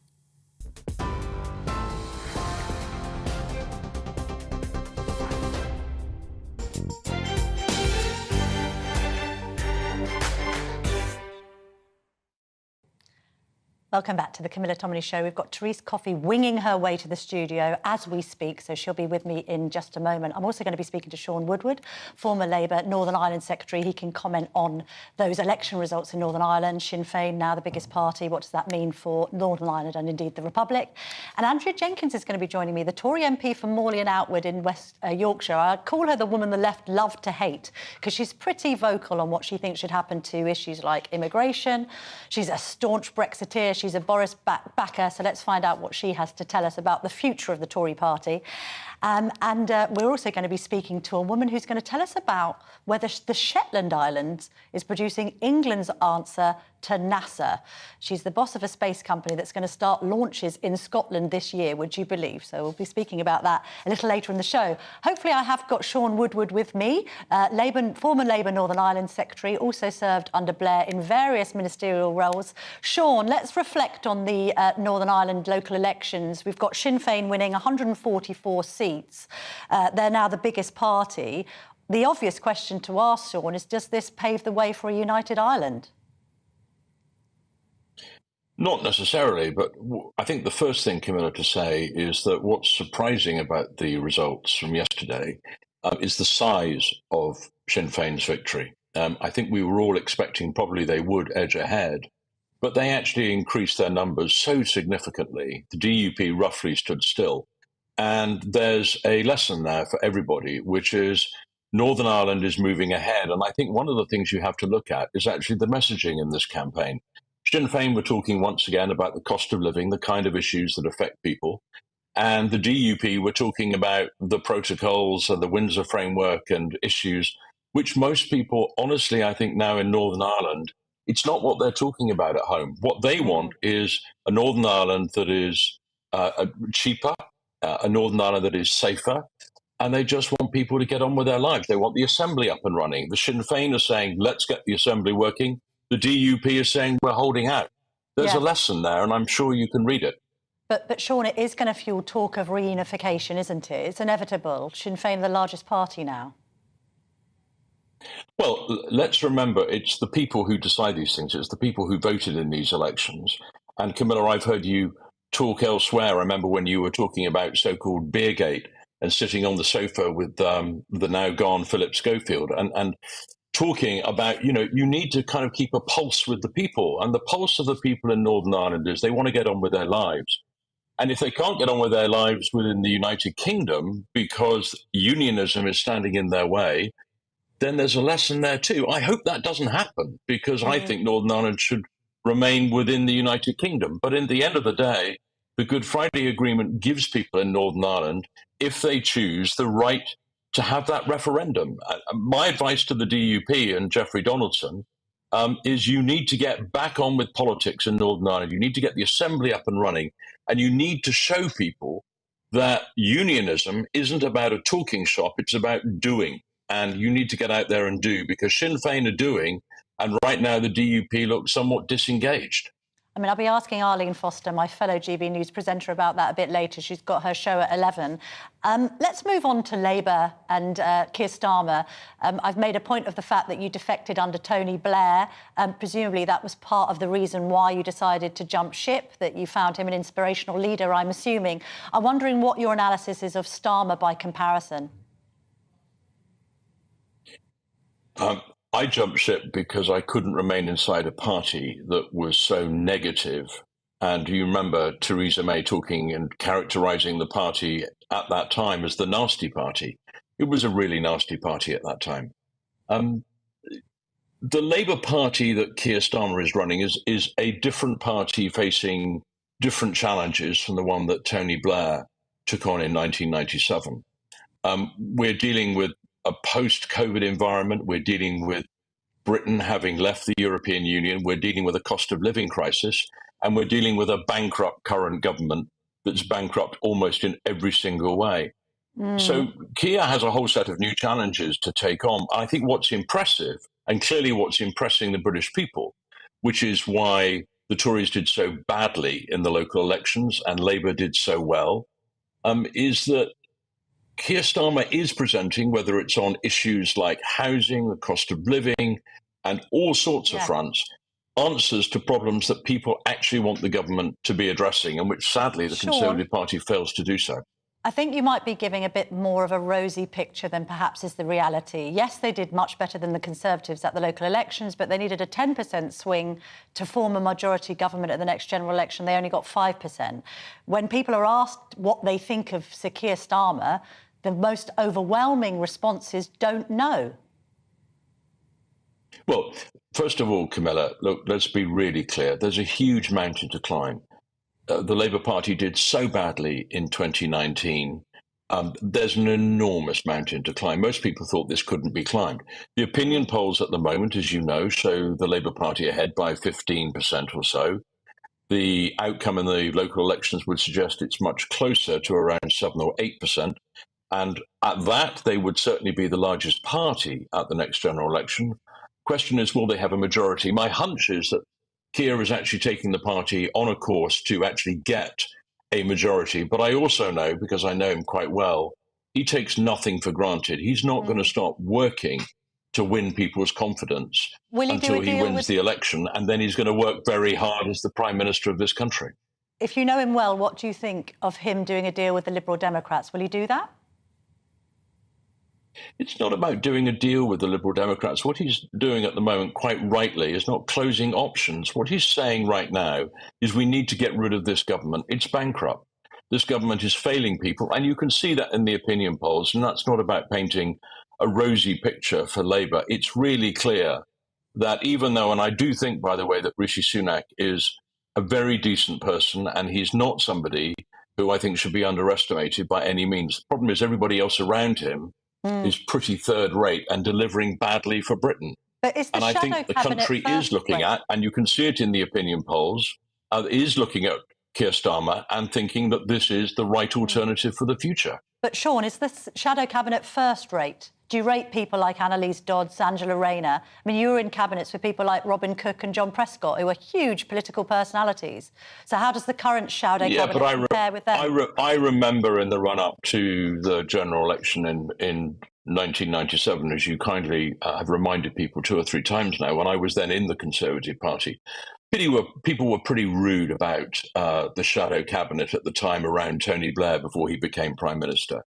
Welcome back to the Camilla Tominey Show. We've got Therese Coffey winging her way to the studio as we speak, so she'll be with me in just a moment. I'm also going to be speaking to Sean Woodward, former Labour Northern Ireland Secretary. He can comment on those election results in Northern Ireland. Sinn Féin, now the biggest party. What does that mean for Northern Ireland and indeed the Republic? And Andrea Jenkins is going to be joining me, the Tory MP for Morley and Outwood in West Yorkshire. I call her the woman the left love to hate because she's pretty vocal on what she thinks should happen to issues like immigration. She's a staunch Brexiteer. She's a Boris backer, so let's find out what she has to tell us about the future of the Tory party. We're also going to be speaking to a woman who's going to tell us about whether the Shetland Islands is producing England's answer to NASA. She's the boss of a space company that's going to start launches in Scotland this year, would you believe? So we'll be speaking about that a little later in the show. Hopefully I have got Sean Woodward with me, former Labour Northern Ireland Secretary, also served under Blair in various ministerial roles. Sean, let's reflect on the Northern Ireland local elections. We've got Sinn Féin winning 144 seats. They're now the biggest party. The obvious question to ask, Sean, is does this pave the way for a united Ireland? Not necessarily, but I think the first thing, Camilla, to say is that what's surprising about the results from yesterday is the size of Sinn Féin's victory. I think we were all expecting probably they would edge ahead, but they actually increased their numbers so significantly. The DUP roughly stood still. And there's a lesson there for everybody, which is Northern Ireland is moving ahead. And I think one of the things you have to look at is actually the messaging in this campaign. Sinn Féin were talking once again about the cost of living, the kind of issues that affect people. And the DUP were talking about the protocols and the Windsor framework and issues, which most people, honestly, I think now in Northern Ireland, it's not what they're talking about at home. What they want is a Northern Ireland that is cheaper, a Northern Ireland that is safer, and they just want people to get on with their lives. They want the Assembly up and running. The Sinn Féin are saying, let's get the Assembly working. The DUP is saying, we're holding out. There's a lesson there, and I'm sure you can read it. But Sean, it is going to fuel talk of reunification, isn't it? It's inevitable. Sinn Féin, the largest party now. Well, let's remember, it's the people who decide these things. It's the people who voted in these elections. And Camilla, I've heard you talk elsewhere. I remember when you were talking about so-called Beergate and sitting on the sofa with the now gone Philip Schofield and talking about, you need to kind of keep a pulse with the people. And the pulse of the people in Northern Ireland is they want to get on with their lives. And if they can't get on with their lives within the United Kingdom because unionism is standing in their way, then there's a lesson there too. I hope that doesn't happen because I think Northern Ireland should remain within the United Kingdom. But in the end of the day, the Good Friday Agreement gives people in Northern Ireland, if they choose, the right to have that referendum. My advice to the DUP and Jeffrey Donaldson is you need to get back on with politics in Northern Ireland. You need to get the Assembly up and running, and you need to show people that unionism isn't about a talking shop, it's about doing. And you need to get out there and do, because Sinn Féin are doing, and right now the DUP looks somewhat disengaged. I mean, I'll be asking Arlene Foster, my fellow GB News presenter, about that a bit later. She's got her show at 11. Let's move on to Labour and Keir Starmer. I've made a point of the fact that you defected under Tony Blair. Presumably that was part of the reason why you decided to jump ship, that you found him an inspirational leader, I'm assuming. I'm wondering what your analysis is of Starmer by comparison. I jumped ship because I couldn't remain inside a party that was so negative. And you remember Theresa May talking and characterising the party at that time as the nasty party. It was a really nasty party at that time. The Labour Party that Keir Starmer is running is a different party facing different challenges from the one that Tony Blair took on in 1997. We're dealing with a post-COVID environment. We're dealing with Britain having left the European Union. We're dealing with a cost of living crisis, and we're dealing with a bankrupt current government that's bankrupt almost in every single way. So Keir has a whole set of new challenges to take on. I think what's impressive, and clearly what's impressing the British people, which is why the Tories did so badly in the local elections and Labour did so well, is that Keir Starmer is presenting, whether it's on issues like housing, the cost of living, and all sorts of fronts, answers to problems that people actually want the government to be addressing, and which sadly the Conservative Party fails to do so. I think you might be giving a bit more of a rosy picture than perhaps is the reality. Yes, they did much better than the Conservatives at the local elections, but they needed a 10% swing to form a majority government at the next general election. They only got 5%. When people are asked what they think of Sir Keir Starmer, the most overwhelming response is don't know. Well, first of all, Camilla, look, let's be really clear. There's a huge mountain to climb. The Labour Party did so badly in 2019. There's an enormous mountain to climb. Most people thought this couldn't be climbed. The opinion polls at the moment, as you know, show the Labour Party ahead by 15% or so. The outcome in the local elections would suggest it's much closer to around 7 or 8%. And at that, they would certainly be the largest party at the next general election. Question is, will they have a majority? My hunch is that Keir is actually taking the party on a course to actually get a majority. But I also know, because I know him quite well, he takes nothing for granted. He's not going to stop working to win people's confidence until he wins the election. And then he's going to work very hard as the Prime Minister of this country. If you know him well, what do you think of him doing a deal with the Liberal Democrats? Will he do that? It's not about doing a deal with the Liberal Democrats. What he's doing at the moment, quite rightly, is not closing options. What he's saying right now is we need to get rid of this government. It's bankrupt. This government is failing people, and you can see that in the opinion polls, and that's not about painting a rosy picture for Labour. It's really clear that even though, and I do think, by the way, that Rishi Sunak is a very decent person, and he's not somebody who I think should be underestimated by any means. The problem is everybody else around him is pretty third rate and delivering badly for Britain. But is the And I shadow think the cabinet country is looking at, and you can see it in the opinion polls, is looking at Keir Starmer and thinking that this is the right alternative for the future. But Sean, is this shadow cabinet first rate? Do you rate people like Annalise Dodds, Angela Rayner? I mean, you were in cabinets with people like Robin Cook and John Prescott, who are huge political personalities. So how does the current shadow cabinet compare with them? I remember in the run-up to the general election in 1997, as you kindly have reminded people 2 or 3 times now, when I was then in the Conservative Party, people were pretty rude about the shadow cabinet at the time around Tony Blair before he became Prime Minister.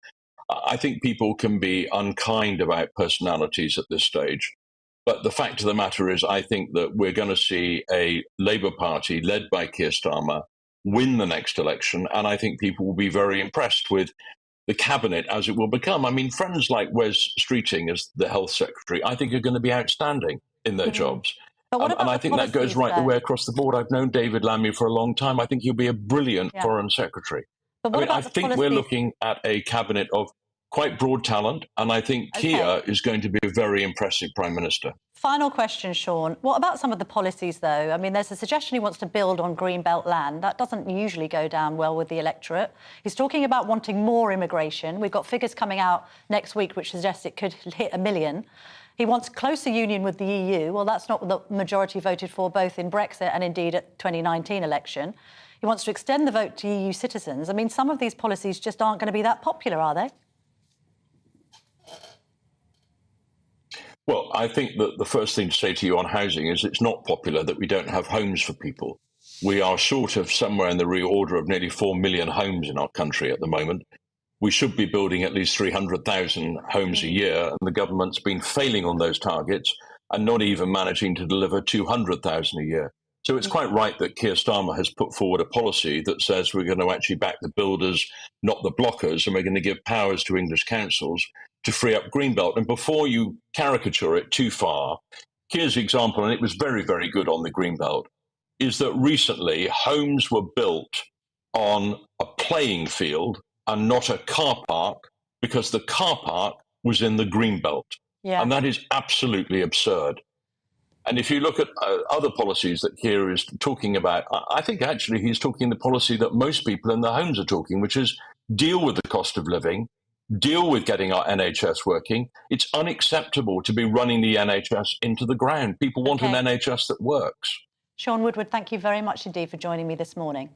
I think people can be unkind about personalities at this stage. But the fact of the matter is, I think that we're going to see a Labour Party led by Keir Starmer win the next election. And I think people will be very impressed with the cabinet as it will become. I mean, friends like Wes Streeting as the Health Secretary, I think are going to be outstanding in their jobs. But what about and I think that goes right the way across the board. I've known David Lammy for a long time. I think he'll be a brilliant Foreign Secretary. But what I think we're looking at a cabinet of quite broad talent, and I think Keir is going to be a very impressive Prime Minister. Final question, Sean. What about some of the policies, though? I mean, there's a suggestion he wants to build on Greenbelt land. That doesn't usually go down well with the electorate. He's talking about wanting more immigration. We've got figures coming out next week which suggest it could hit 1 million. He wants closer union with the EU. Well, that's not what the majority voted for, both in Brexit and indeed at 2019 election. He wants to extend the vote to EU citizens. I mean, some of these policies just aren't going to be that popular, are they? Well, I think that the first thing to say to you on housing is it's not popular that we don't have homes for people. We are short of somewhere in the reorder of nearly 4 million homes in our country at the moment. We should be building at least 300,000 homes a year, and the government's been failing on those targets and not even managing to deliver 200,000 a year. So it's quite right that Keir Starmer has put forward a policy that says we're going to actually back the builders, not the blockers, and we're going to give powers to English councils to free up Greenbelt. And before you caricature it too far, Keir's example, and it was very, very good on the Greenbelt, is that recently homes were built on a playing field and not a car park because the car park was in the Greenbelt. Yeah. And that is absolutely absurd. And if you look at other policies that Keir is talking about, I think actually he's talking the policy that most people in their homes are talking, which is deal with the cost of living, deal with getting our NHS working. It's unacceptable to be running the NHS into the ground. People want an NHS that works. Sean Woodward, thank you very much indeed for joining me this morning.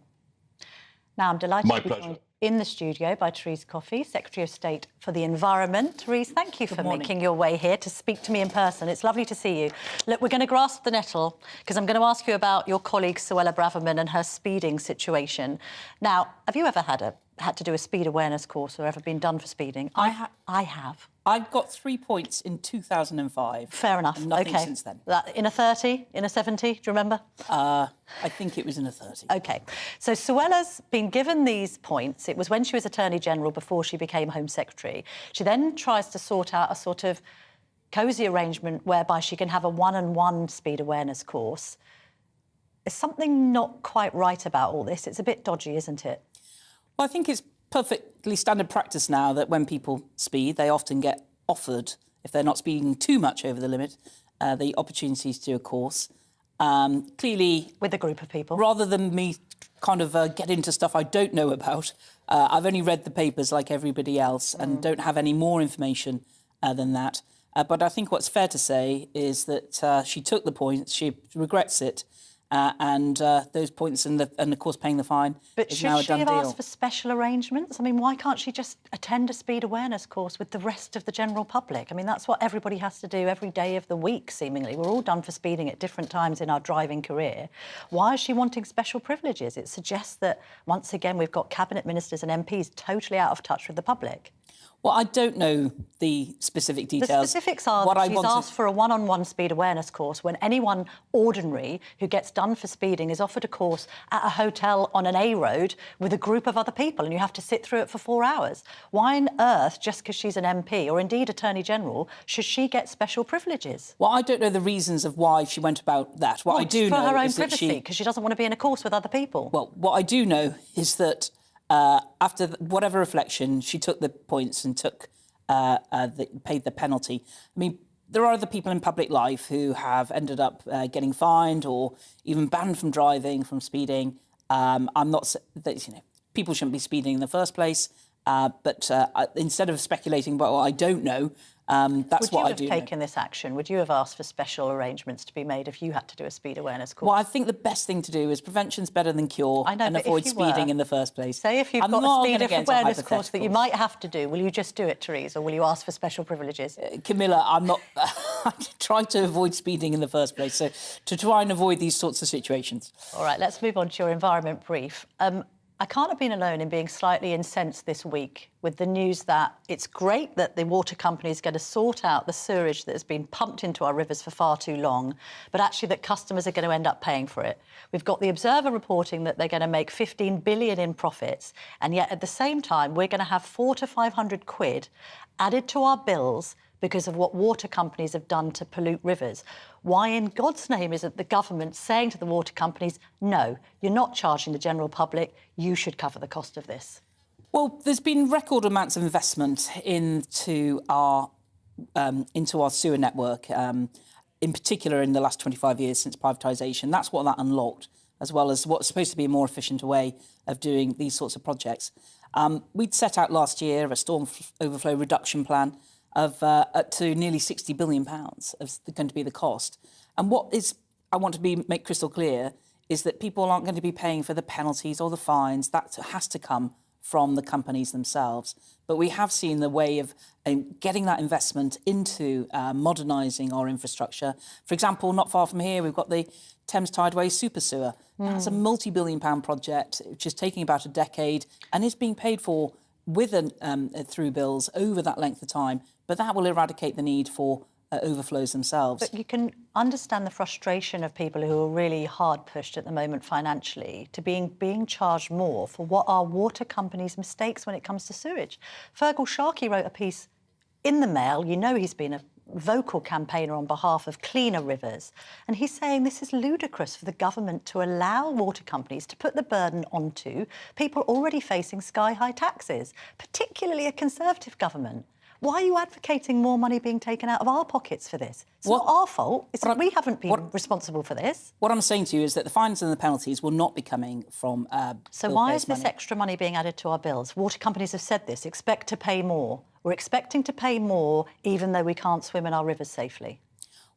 Now, I'm delighted to be joined in the studio by Therese Coffey, Secretary of State for the Environment. Therese, thank you for making your way here to speak to me in person. It's lovely to see you. Look, we're going to grasp the nettle because I'm going to ask you about your colleague Suella Braverman and her speeding situation. Now, have you ever had to do a speed awareness course or ever been done for speeding? I have. I got 3 points in 2005. Fair enough. And nothing since then. In a 30? In a 70? Do you remember? I think it was in a 30. OK. So Suella's been given these points. It was when she was Attorney General before she became Home Secretary. She then tries to sort out a sort of cosy arrangement whereby she can have a one-on-one speed awareness course. There's something not quite right about all this. It's a bit dodgy, isn't it? Well, I think it's perfectly standard practice now that when people speed, they often get offered, if they're not speeding too much over the limit, the opportunities to do a course. Clearly, with a group of people. Rather than me kind of get into stuff I don't know about, I've only read the papers like everybody else and don't have any more information than that. But I think what's fair to say is that she took the points, she regrets it, and those points and of course paying the fine is now a done deal. But should she have asked for special arrangements? I mean, why can't she just attend a speed awareness course with the rest of the general public? I mean, that's what everybody has to do every day of the week, seemingly. We're all done for speeding at different times in our driving career. Why is she wanting special privileges? It suggests that, once again, we've got cabinet ministers and MPs totally out of touch with the public. Well, I don't know the specific details. The specifics are that she's asked for a one-on-one speed awareness course when anyone ordinary who gets done for speeding is offered a course at a hotel on an A road with a group of other people, and you have to sit through it for 4 hours. Why on earth, just because she's an MP or indeed Attorney General, should she get special privileges? Well, I don't know the reasons of why she went about that. What I do know for her own is that privacy, because she doesn't want to be in a course with other people. Well, what I do know is that after whatever reflection, she took the points and paid the penalty. I mean, there are other people in public life who have ended up getting fined or even banned from driving, from speeding. I'm not that, people shouldn't be speeding in the first place. But instead of speculating about what I don't know, that's what I do Would you have taken this action? Would you have asked for special arrangements to be made if you had to do a speed awareness course? Well, I think the best thing to do is prevention's better than cure, and avoid speeding in the first place. Say if you've got a speed awareness course that you might have to do, will you just do it, Therese, or will you ask for special privileges? Camilla, I'm not... I try to avoid speeding in the first place, so to try and avoid these sorts of situations. All right, let's move on to your environment brief. I can't have been alone in being slightly incensed this week with the news that it's great that the water company is going to sort out the sewerage that has been pumped into our rivers for far too long, but actually that customers are going to end up paying for it. We've got the Observer reporting that they're going to make 15 billion in profits, and yet at the same time we're going to have 400 to 500 quid added to our bills because of what water companies have done to pollute rivers. Why in God's name isn't the government saying to the water companies, no, you're not charging the general public, you should cover the cost of this? Well, there's been record amounts of investment into our sewer network, in particular in the last 25 years since privatisation. That's what that unlocked, as well as what's supposed to be a more efficient way of doing these sorts of projects. We'd set out last year a storm overflow reduction plan of up to nearly £60 billion is going to be the cost. And I want to make crystal clear is that people aren't going to be paying for the penalties or the fines. That has to come from the companies themselves. But we have seen the way of getting that investment into modernising our infrastructure. For example, not far from here, we've got the Thames Tideway Super Sewer. That's a multi-billion-pound project, which is taking about a decade and is being paid for through bills over that length of time. But that will eradicate the need for overflows themselves. But you can understand the frustration of people who are really hard pushed at the moment financially to being charged more for what are water companies' mistakes when it comes to sewage. Fergal Sharkey wrote a piece in the Mail. You know he's been a vocal campaigner on behalf of cleaner rivers. And he's saying this is ludicrous for the government to allow water companies to put the burden onto people already facing sky-high taxes, particularly a Conservative government. Why are you advocating more money being taken out of our pockets for this? It's not our fault. We haven't been responsible for this. What I'm saying to you is that the fines and the penalties will not be coming from So why is this extra money being added to our bills? Water companies have said this, expect to pay more. We're expecting to pay more even though we can't swim in our rivers safely.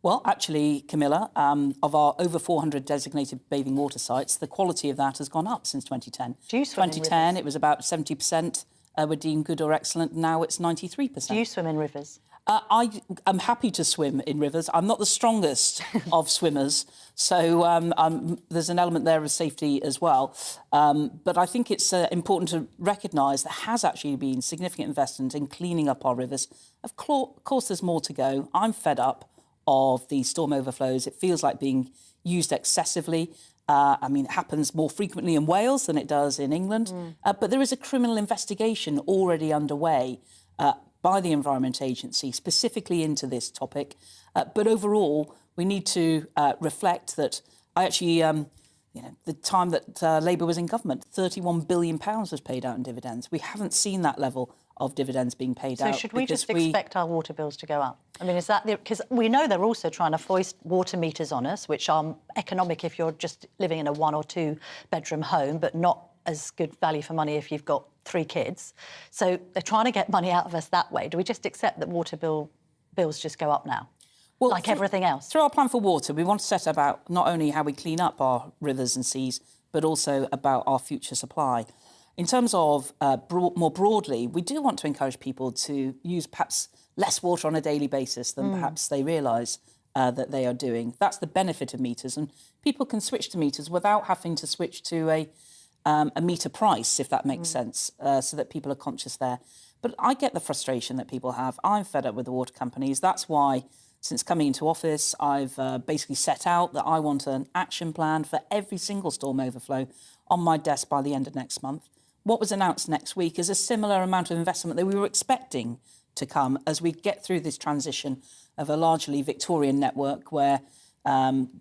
Well, actually, Camilla, of our over 400 designated bathing water sites, the quality of that has gone up since 2010. Do you swim in 2010, rivers? it was about 70%. Were deemed good or excellent. Now it's 93%. Do you swim in rivers? I'm happy to swim in rivers. I'm not the strongest of swimmers, so there's an element there of safety as well. But I think it's important to recognise there has actually been significant investment in cleaning up our rivers. Of course, there's more to go. I'm fed up of the storm overflows. It feels like being used excessively. It happens more frequently in Wales than it does in England. But there is a criminal investigation already underway by the Environment Agency, specifically into this topic. But overall, we need to reflect that the time that Labour was in government, £31 billion was paid out in dividends. We haven't seen that level of dividends being paid out. So should we just expect our water bills to go up? I mean, is that because we know they're also trying to foist water meters on us, which are economic if you're just living in a 1 or 2 bedroom home, but not as good value for money if you've got 3 kids. So they're trying to get money out of us that way. Do we just accept that water bills just go up now? Well, like everything else. Through our plan for water, we want to set about not only how we clean up our rivers and seas, but also about our future supply. In terms of more broadly, we do want to encourage people to use perhaps less water on a daily basis than perhaps they realise that they are doing. That's the benefit of meters, and people can switch to meters without having to switch to a meter price, if that makes sense, so that people are conscious there. But I get the frustration that people have. I'm fed up with the water companies. That's why, since coming into office, I've basically set out that I want an action plan for every single storm overflow on my desk by the end of next month. What was announced next week is a similar amount of investment that we were expecting to come as we get through this transition of a largely Victorian network where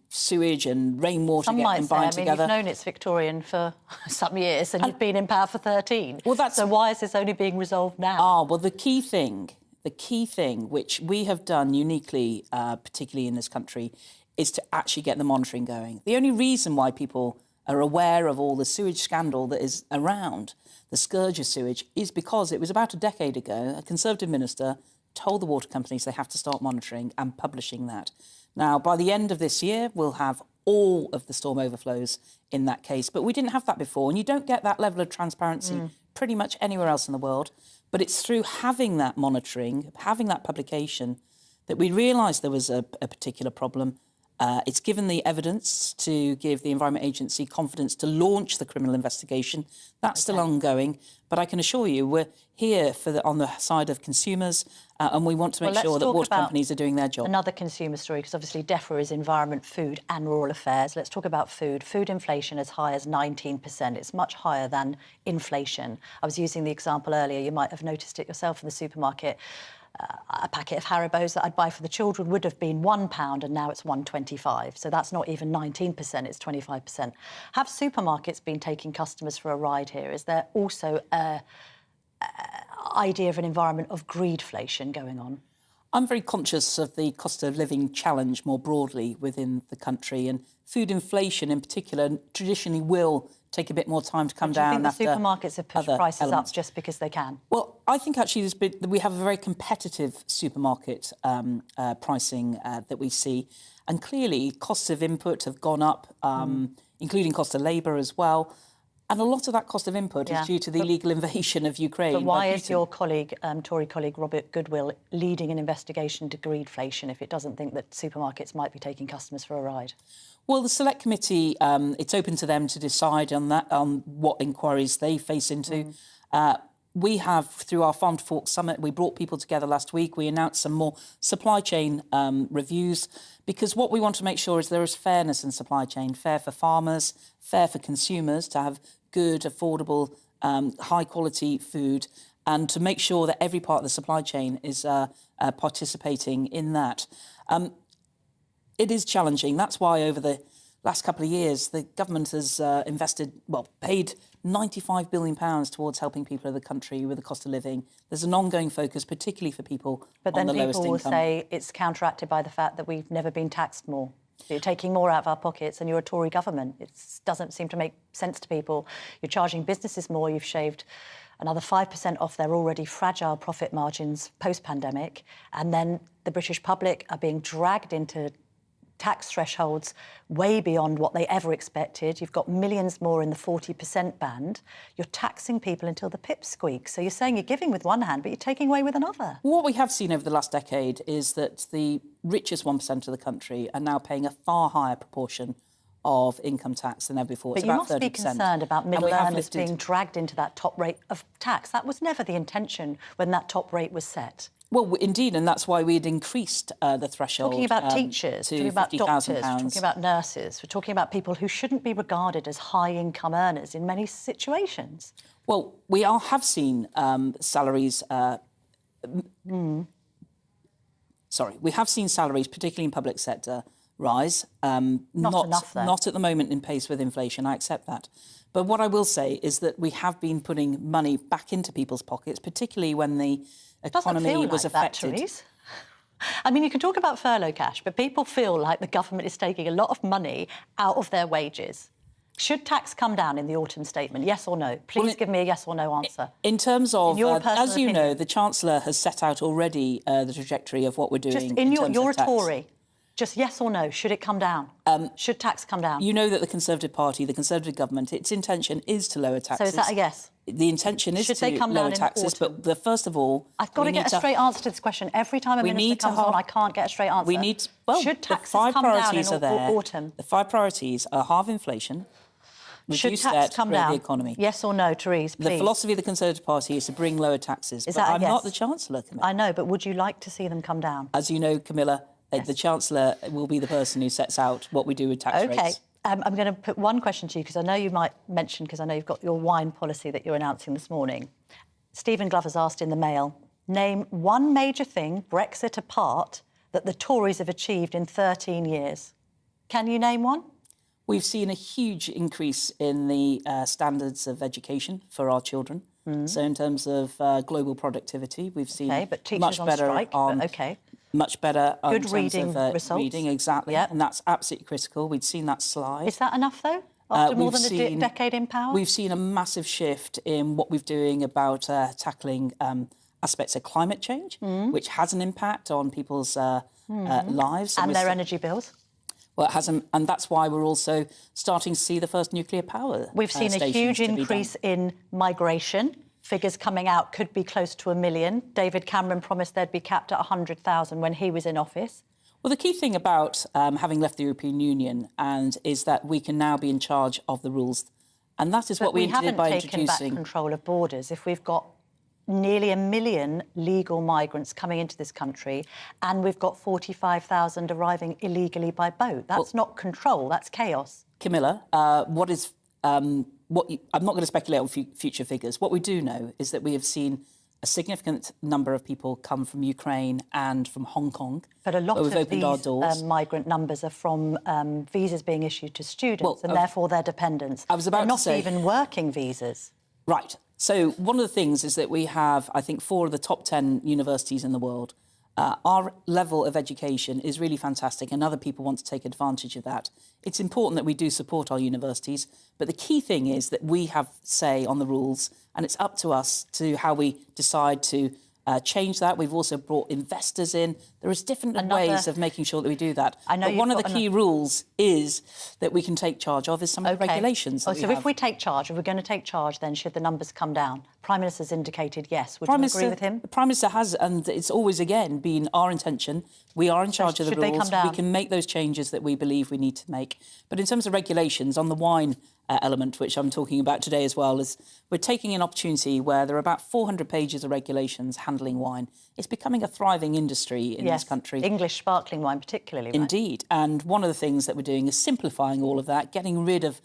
sewage and rainwater get combined together. You've known it's Victorian for some years and you've been in power for 13. Well, so why is this only being resolved now? Well, the key thing which we have done uniquely, particularly in this country, is to actually get the monitoring going. The only reason why people are aware of all the sewage scandal that is around, the scourge of sewage, is because it was about a decade ago, a Conservative minister told the water companies they have to start monitoring and publishing that. Now, by the end of this year, we'll have all of the storm overflows in that case. But we didn't have that before, and you don't get that level of transparency pretty much anywhere else in the world. But it's through having that monitoring, having that publication, that we realised there was a particular problem. It's given the evidence to give the Environment Agency confidence to launch the criminal investigation. That's still ongoing. But I can assure you we're here on the side of consumers and we want to make sure that water companies are doing their job. Another consumer story, because obviously DEFRA is environment, food and rural affairs. Let's talk about food. Food inflation as high as 19%. It's much higher than inflation. I was using the example earlier. You might have noticed it yourself in the supermarket. A packet of Haribos that I'd buy for the children would have been £1 and now it's £1.25. So that's not even 19%, it's 25%. Have supermarkets been taking customers for a ride here? Is there also an idea of an environment of greedflation going on? I'm very conscious of the cost of living challenge more broadly within the country, and food inflation in particular traditionally will take a bit more time to come down. Do you think the supermarkets have pushed prices up just because they can? Well, I think actually we have a very competitive supermarket pricing that we see, and clearly costs of input have gone up, including cost of labour as well. And a lot of that cost of input is due to the illegal invasion of Ukraine. But why is your colleague, Tory colleague Robert Goodwill, leading an investigation into greedflation if it doesn't think that supermarkets might be taking customers for a ride? Well, the Select Committee, it's open to them to decide on that, on what inquiries they face into. We have, through our Farm to Fork Summit, we brought people together last week. We announced some more supply chain reviews, because what we want to make sure is there is fairness in supply chain, fair for farmers, fair for consumers to have good, affordable, high-quality food, and to make sure that every part of the supply chain is participating in that. It is challenging. That's why over the last couple of years, the government has paid £95 billion towards helping people in the country with the cost of living. There's an ongoing focus, particularly for people on the lowest income. But then people will say it's counteracted by the fact that we've never been taxed more. So you're taking more out of our pockets and you're a Tory government. It doesn't seem to make sense to people. You're charging businesses more. You've shaved another 5% off their already fragile profit margins post-pandemic. And then the British public are being dragged into tax thresholds way beyond what they ever expected. You've got millions more in the 40% band. You're taxing people until the pips squeak. So you're saying you're giving with one hand, but you're taking away with another. What we have seen over the last decade is that the richest 1% of the country are now paying a far higher proportion of income tax than ever before. But you must be concerned about middle earners being dragged into that top rate of tax. That was never the intention when that top rate was set. Well, indeed, and that's why we'd increased the threshold. Talking about teachers, to talking about doctors, £50,000. talking about nurses, we're talking about people who shouldn't be regarded as high-income earners in many situations. Well, we have seen salaries... Sorry, we have seen salaries, particularly in public sector, rise. Not enough, though. Not at the moment in pace with inflation, I accept that. But what I will say is that we have been putting money back into people's pockets, particularly when the economy was affected. That, Therese. I mean, you can talk about furlough cash, but people feel like the government is taking a lot of money out of their wages. Should tax come down in the autumn statement, yes or no? Please give me a yes or no answer. In terms of, as you opinion, know, the Chancellor has set out already the trajectory of what we're doing. Just you're a Tory. Just yes or no, should it come down? Should tax come down? You know that the Conservative Party, the Conservative government, its intention is to lower taxes. So is that a yes? The intention is to lower taxes, but first of all... I've got to get a straight answer to this question. Every time a minister comes on, I can't get a straight answer. Should taxes come down in autumn? The 5 priorities are halve inflation, reduce Should tax debt, come grow down? the economy. Yes or no, Therese, please? The philosophy of the Conservative Party is to bring lower taxes. Is but that a I'm yes? not the Chancellor, Camilla. I know, but would you like to see them come down? As you know, Camilla, the Chancellor will be the person who sets out what we do with tax OK. rates. I'm going to put one question to you, because I know you might mention, because I know you've got your wine policy that you're announcing this morning. Stephen Glover's asked in the Mail, name one major thing, Brexit apart, that the Tories have achieved in 13 years. Can you name one? We've seen a huge increase in the standards of education for our children. So in terms of global productivity, we've seen but teachers much on better strike, but much better in Good terms reading of results. reading, exactly. Yep. And that's absolutely critical. We'd seen that slide. Is that enough, though, after more We've than a decade in power? We've seen a massive shift in what we're doing about tackling aspects of climate change, which has an impact on people's lives. And their energy bills. Well, it hasn't, and that's why we're also starting to see the first nuclear power. We've seen a huge increase in migration. Figures coming out could be close to 1 million. David Cameron promised they'd be capped at 100,000 when he was in office. Well, the key thing about having left the European Union is that we can now be in charge of the rules. And that is what we did by introducing... we haven't taken back control of borders. If we've got nearly 1 million legal migrants coming into this country and we've got 45,000 arriving illegally by boat, that's not control, that's chaos. Camilla, I'm not going to speculate on future figures. What we do know is that we have seen a significant number of people come from Ukraine and from Hong Kong. But a lot of these migrant numbers are from visas being issued to students and therefore their dependents. I was about They're to say... not even working visas. Right. So one of the things is that we have, I think, 4 of the top 10 universities in the world. Our level of education is really fantastic and other people want to take advantage of that. It's important that we do support our universities, but the key thing is that we have say on the rules and it's up to us to how we decide to change that. We've also brought investors in. There is different ways of making sure that we do that. I know but one of the key rules is that we can take charge of is some of the regulations. So if we take charge, if we're going to take charge, then should the numbers come down? Prime Minister's indicated yes. Would you agree with him? The Prime Minister has, and it's always, again, been our intention. We are in charge of the rules. Should they come down? We can make those changes that we believe we need to make. But in terms of regulations, on the wine element, which I'm talking about today as well, is we're taking an opportunity where there are about 400 pages of regulations handling wine. It's becoming a thriving industry in this country. English sparkling wine particularly, right? Indeed. And one of the things that we're doing is simplifying all of that, getting rid of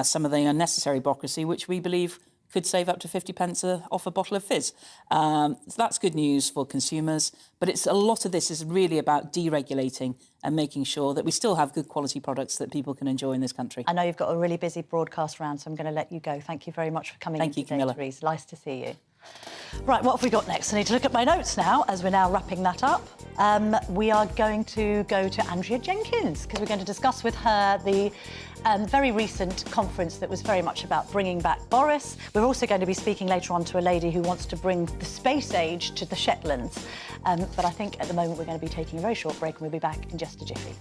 some of the unnecessary bureaucracy, which we believe could save up to 50 pence off a bottle of fizz. So that's good news for consumers. But a lot of this is really about deregulating and making sure that we still have good quality products that people can enjoy in this country. I know you've got a really busy broadcast round, so I'm going to let you go. Thank you very much for coming in today, Camilla. Therese. Nice to see you. Right, what have we got next? I need to look at my notes now, as we're now wrapping that up. We are going to go to Andrea Jenkins, because we're going to discuss with her the very recent conference that was very much about bringing back Boris. We're also going to be speaking later on to a lady who wants to bring the space age to the Shetlands. But I think at the moment we're going to be taking a very short break and we'll be back in just a jiffy.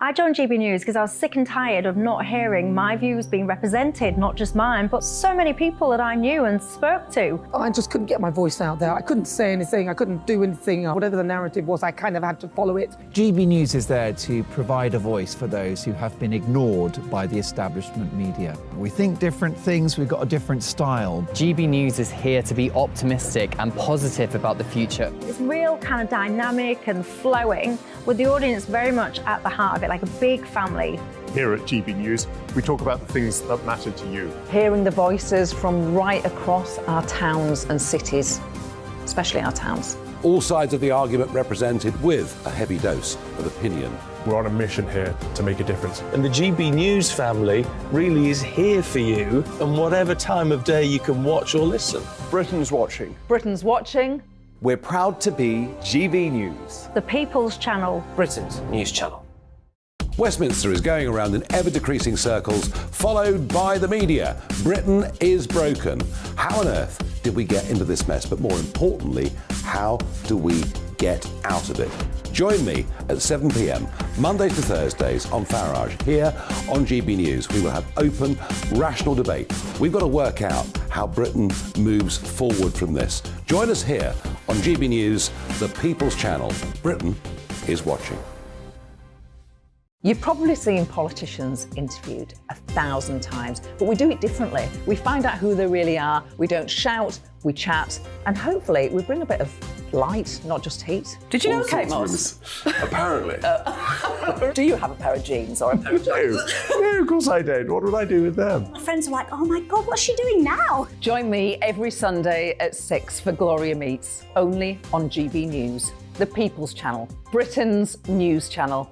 I joined GB News because I was sick and tired of not hearing my views being represented, not just mine, but so many people that I knew and spoke to. I just couldn't get my voice out there. I couldn't say anything. I couldn't do anything. Whatever the narrative was, I kind of had to follow it. GB News is there to provide a voice for those who have been ignored by the establishment media. We think different things. We've got a different style. GB News is here to be optimistic and positive about the future. It's real kind of dynamic and flowing, with the audience very much at the heart of it, like a big family. Here at GB News, we talk about the things that matter to you. Hearing the voices from right across our towns and cities, especially our towns. All sides of the argument represented with a heavy dose of opinion. We're on a mission here to make a difference. And the GB News family really is here for you, and whatever time of day you can watch or listen. Britain's watching. Britain's watching. We're proud to be GB News. The People's Channel. Britain's news channel. Westminster is going around in ever-decreasing circles, followed by the media. Britain is broken. How on earth did we get into this mess? But more importantly, how do we get out of it? Join me at 7 p.m, Mondays to Thursdays on Farage, here on GB News. We will have open, rational debate. We've got to work out how Britain moves forward from this. Join us here on GB News, the People's Channel. Britain is watching. You've probably seen politicians interviewed 1,000 times, but we do it differently. We find out who they really are, we don't shout, we chat, and hopefully we bring a bit of light, not just heat. Did you know Kate Moss? Apparently. Do you have a pair of jeans or a pair of jeans? No, of course I don't. What would I do with them? My friends are like, oh my God, what's she doing now? Join me every Sunday at 6 for Gloria Meets, only on GB News, the People's Channel, Britain's news channel.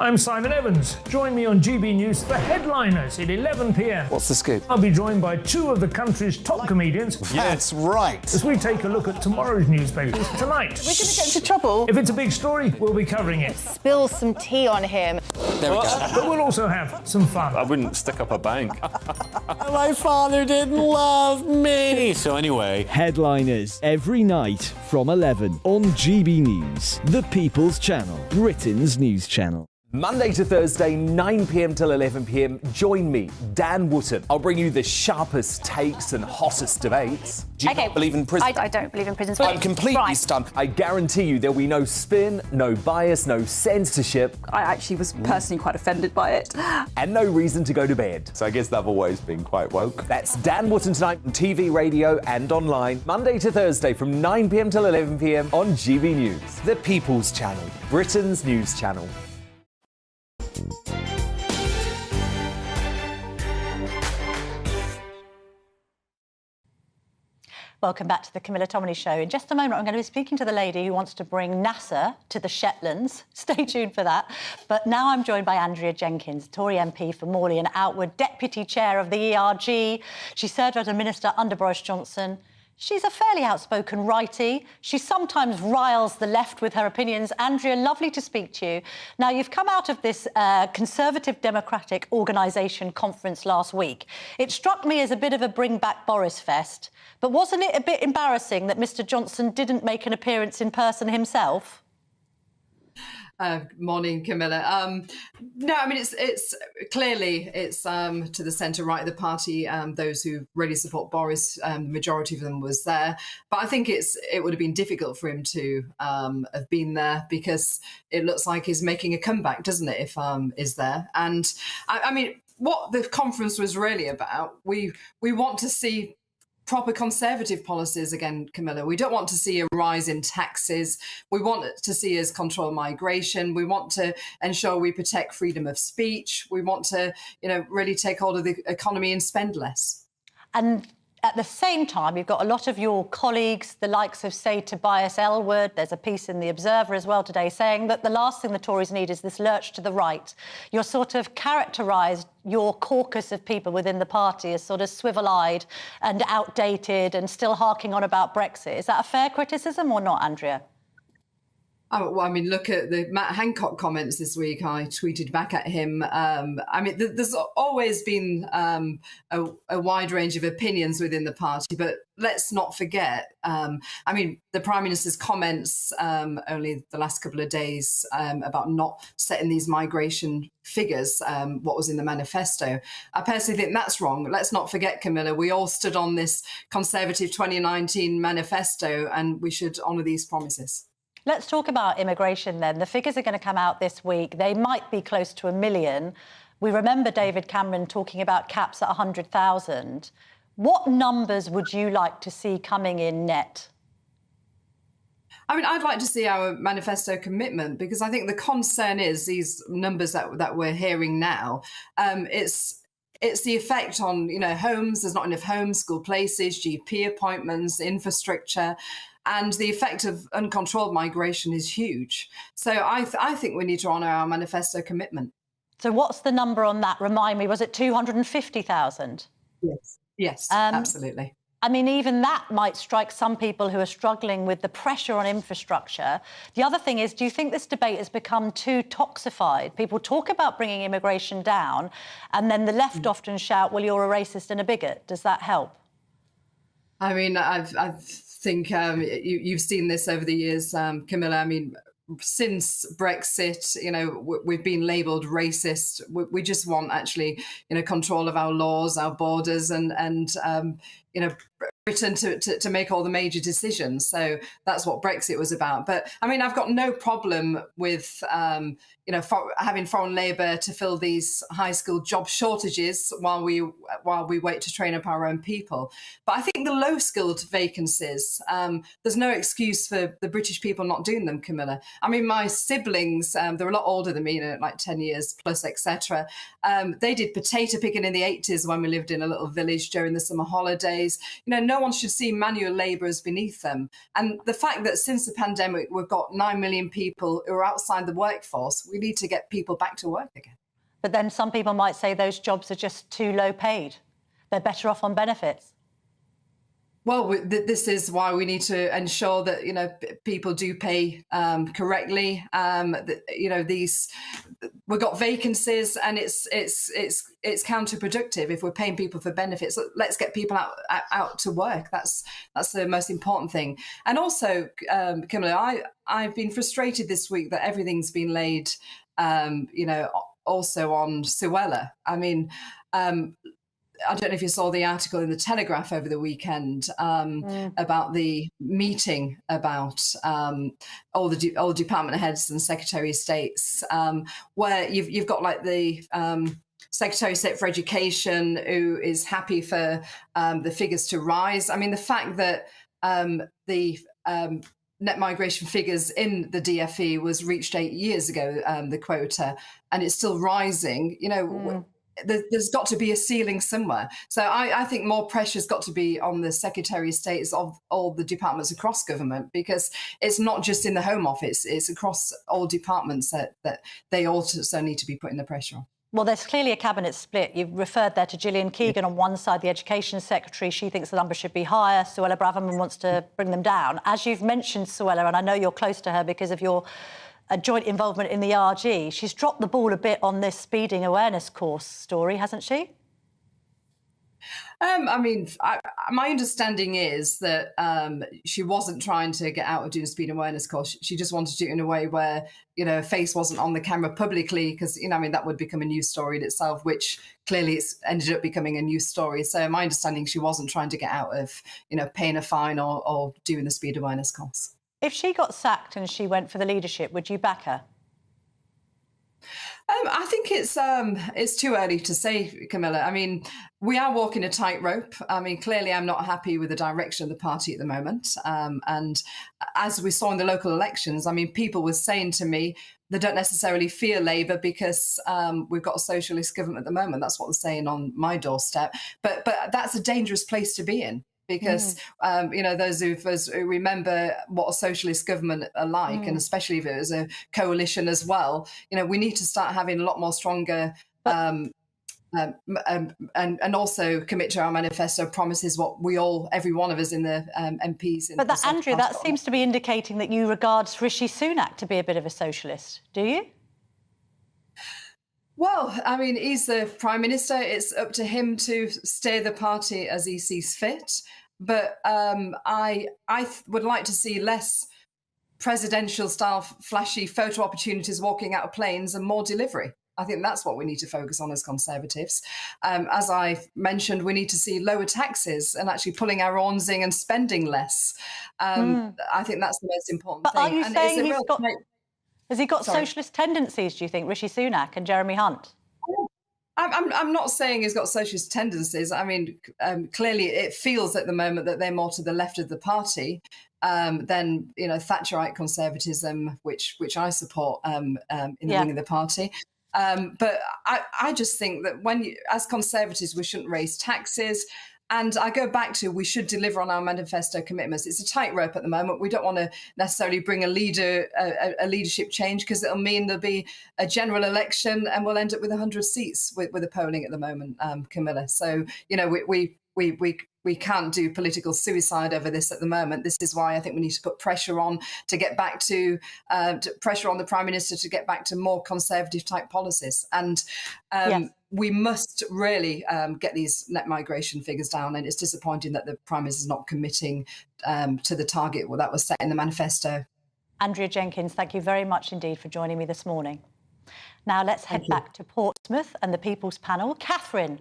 I'm Simon Evans. Join me on GB News for Headliners at 11 p.m. What's the scoop? I'll be joined by two of the country's top comedians. That's right. As we take a look at tomorrow's newspapers tonight. We're going to get into trouble. If it's a big story, we'll be covering it. Spill some tea on him. There we go. But we'll also have some fun. I wouldn't stick up a bank. My father didn't love me. So anyway. Headliners every night from 11 on GB News, the People's Channel, Britain's news channel. Monday to Thursday, 9 p.m. till 11 p.m. Join me, Dan Wootton. I'll bring you the sharpest takes and hottest debates. Do you not believe in prison? I don't believe in prisons. I'm completely Right. stunned. I guarantee you there'll be no spin, no bias, no censorship, I actually was personally quite offended by it. and no reason to go to bed. So I guess they've always been quite woke. That's Dan Wootton tonight on TV, radio and online, Monday to Thursday from 9 p.m. till 11 p.m. on GB News, the People's Channel, Britain's news channel. Welcome back to the Camilla Tominey Show. In just a moment, I'm going to be speaking to the lady who wants to bring NASA to the Shetlands. Stay tuned for that. But now I'm joined by Andrea Jenkins, Tory MP for Morley and Outward, Deputy Chair of the ERG. She served as a minister under Boris Johnson. She's a fairly outspoken righty. She sometimes riles the left with her opinions. Andrea, lovely to speak to you. Now, you've come out of this Conservative Democratic Organisation conference last week. It struck me as a bit of a bring back Boris fest. But wasn't it a bit embarrassing that Mr Johnson didn't make an appearance in person himself? Morning, Camilla. No, I mean, it's clearly it's to the centre right of the party. Those who really support Boris, the majority of them was there. But I think it would have been difficult for him to have been there because it looks like he's making a comeback, doesn't it? If is there, and I mean, what the conference was really about, we want to see proper Conservative policies again, Camilla. We don't want to see a rise in taxes. We want to see us control migration. We want to ensure we protect freedom of speech. We want to, really take hold of the economy and spend less. And at the same time, you've got a lot of your colleagues, the likes of, say, Tobias Ellwood. There's a piece in The Observer as well today saying that the last thing the Tories need is this lurch to the right. You're sort of characterised your caucus of people within the party as sort of swivel-eyed and outdated and still harking on about Brexit. Is that a fair criticism or not, Andrea? Oh, well, I mean, look at the Matt Hancock comments this week. I tweeted back at him. I mean, there's always been a wide range of opinions within the party, but let's not forget, I mean, the Prime Minister's comments only the last couple of days about not setting these migration figures, what was in the manifesto. I personally think that's wrong. Let's not forget, Camilla, we all stood on this Conservative 2019 manifesto and we should honour these promises. Let's talk about immigration then. The figures are going to come out this week. They might be close to 1 million. We remember David Cameron talking about caps at 100,000. What numbers would you like to see coming in net? I mean, I'd like to see our manifesto commitment because I think the concern is these numbers that we're hearing now. It's the effect on, homes. There's not enough homes, school places, GP appointments, infrastructure. And the effect of uncontrolled migration is huge. So I think we need to honour our manifesto commitment. So what's the number on that? Remind me, was it 250,000? Yes, absolutely. I mean, even that might strike some people who are struggling with the pressure on infrastructure. The other thing is, do you think this debate has become too toxified? People talk about bringing immigration down, and then the left often shout, well, you're a racist and a bigot. Does that help? I mean, I think you've seen this over the years, Camilla. I mean, since Brexit, we've been labelled racist. We just want actually, control of our laws, our borders, and Britain to make all the major decisions. So that's what Brexit was about. But I mean, I've got no problem with having foreign labour to fill these high-skilled job shortages while we wait to train up our own people. But I think the low-skilled vacancies, there's no excuse for the British people not doing them, Camilla. I mean, my siblings, they're a lot older than me, like 10 years plus, etc. They did potato picking in the 80s when we lived in a little village during the summer holidays. No one should see manual labour as beneath them. And the fact that since the pandemic, we've got 9 million people who are outside the workforce, we need to get people back to work again. But then some people might say those jobs are just too low paid. They're better off on benefits. Well, this is why we need to ensure that people do pay correctly. We've got vacancies, and it's counterproductive if we're paying people for benefits. Let's get people out to work. That's the most important thing. And also, Camilla, I've been frustrated this week that everything's been laid, also on Suella. I mean. I don't know if you saw the article in the Telegraph over the weekend about the meeting about all the department heads and Secretary of States, where you've got like the Secretary of State for Education, who is happy for the figures to rise. I mean, the fact that the net migration figures in the DFE was reached 8 years ago, the quota, and it's still rising, there's got to be a ceiling somewhere. So I think more pressure's got to be on the Secretary of States of all the departments across government, because it's not just in the Home Office, it's across all departments that they also need to be putting the pressure on. Well, there's clearly a cabinet split. You've referred there to Gillian Keegan on one side, the Education Secretary. She thinks the number should be higher. Suella Braverman wants to bring them down. As you've mentioned Suella, and I know you're close to her because of your joint involvement in the RG, she's dropped the ball a bit on this speeding awareness course story, hasn't she? I mean, my understanding is that she wasn't trying to get out of doing a speed awareness course. She just wanted to do it in a way where, her face wasn't on the camera publicly, because, that would become a news story in itself, which clearly it's ended up becoming a news story. So my understanding, she wasn't trying to get out of, paying a fine or doing the speed awareness course. If she got sacked and she went for the leadership, would you back her? I think it's too early to say, Camilla. I mean, we are walking a tightrope. I mean, clearly I'm not happy with the direction of the party at the moment. And as we saw in the local elections, I mean, people were saying to me they don't necessarily fear Labour because we've got a socialist government at the moment. That's what they're saying on my doorstep. But that's a dangerous place to be in. Because, those of us who remember what a socialist government are like, and especially if it was a coalition as well, we need to start having a lot more stronger and also commit to our manifesto promises, what every one of us in the MPs. But Andrea, that seems to be indicating that you regard Rishi Sunak to be a bit of a socialist, do you? Well, I mean, he's the Prime Minister. It's up to him to steer the party as he sees fit. But I would like to see less presidential-style flashy photo opportunities walking out of planes and more delivery. I think that's what we need to focus on as Conservatives. As I mentioned, we need to see lower taxes and actually pulling our horns in and spending less. I think that's the most important thing. But are you saying has he got socialist tendencies, do you think, Rishi Sunak and Jeremy Hunt? I'm not saying he's got socialist tendencies. I mean, clearly it feels at the moment that they're more to the left of the party than, Thatcherite conservatism, which I support in the wing of the party. But I just think that as Conservatives, we shouldn't raise taxes. And I go back to, we should deliver on our manifesto commitments. It's a tightrope at the moment. We don't want to necessarily bring a leadership change, because it'll mean there'll be a general election and we'll end up with 100 seats with the polling at the moment, Camilla. So, we can't do political suicide over this at the moment. This is why I think we need to put pressure on to get back to pressure on the Prime Minister to get back to more conservative type policies. And we must really get these net migration figures down. And it's disappointing that the Prime Minister is not committing to the target that was set in the manifesto. Andrea Jenkins, thank you very much indeed for joining me this morning. Now let's head back to Portsmouth and the People's Panel. Catherine,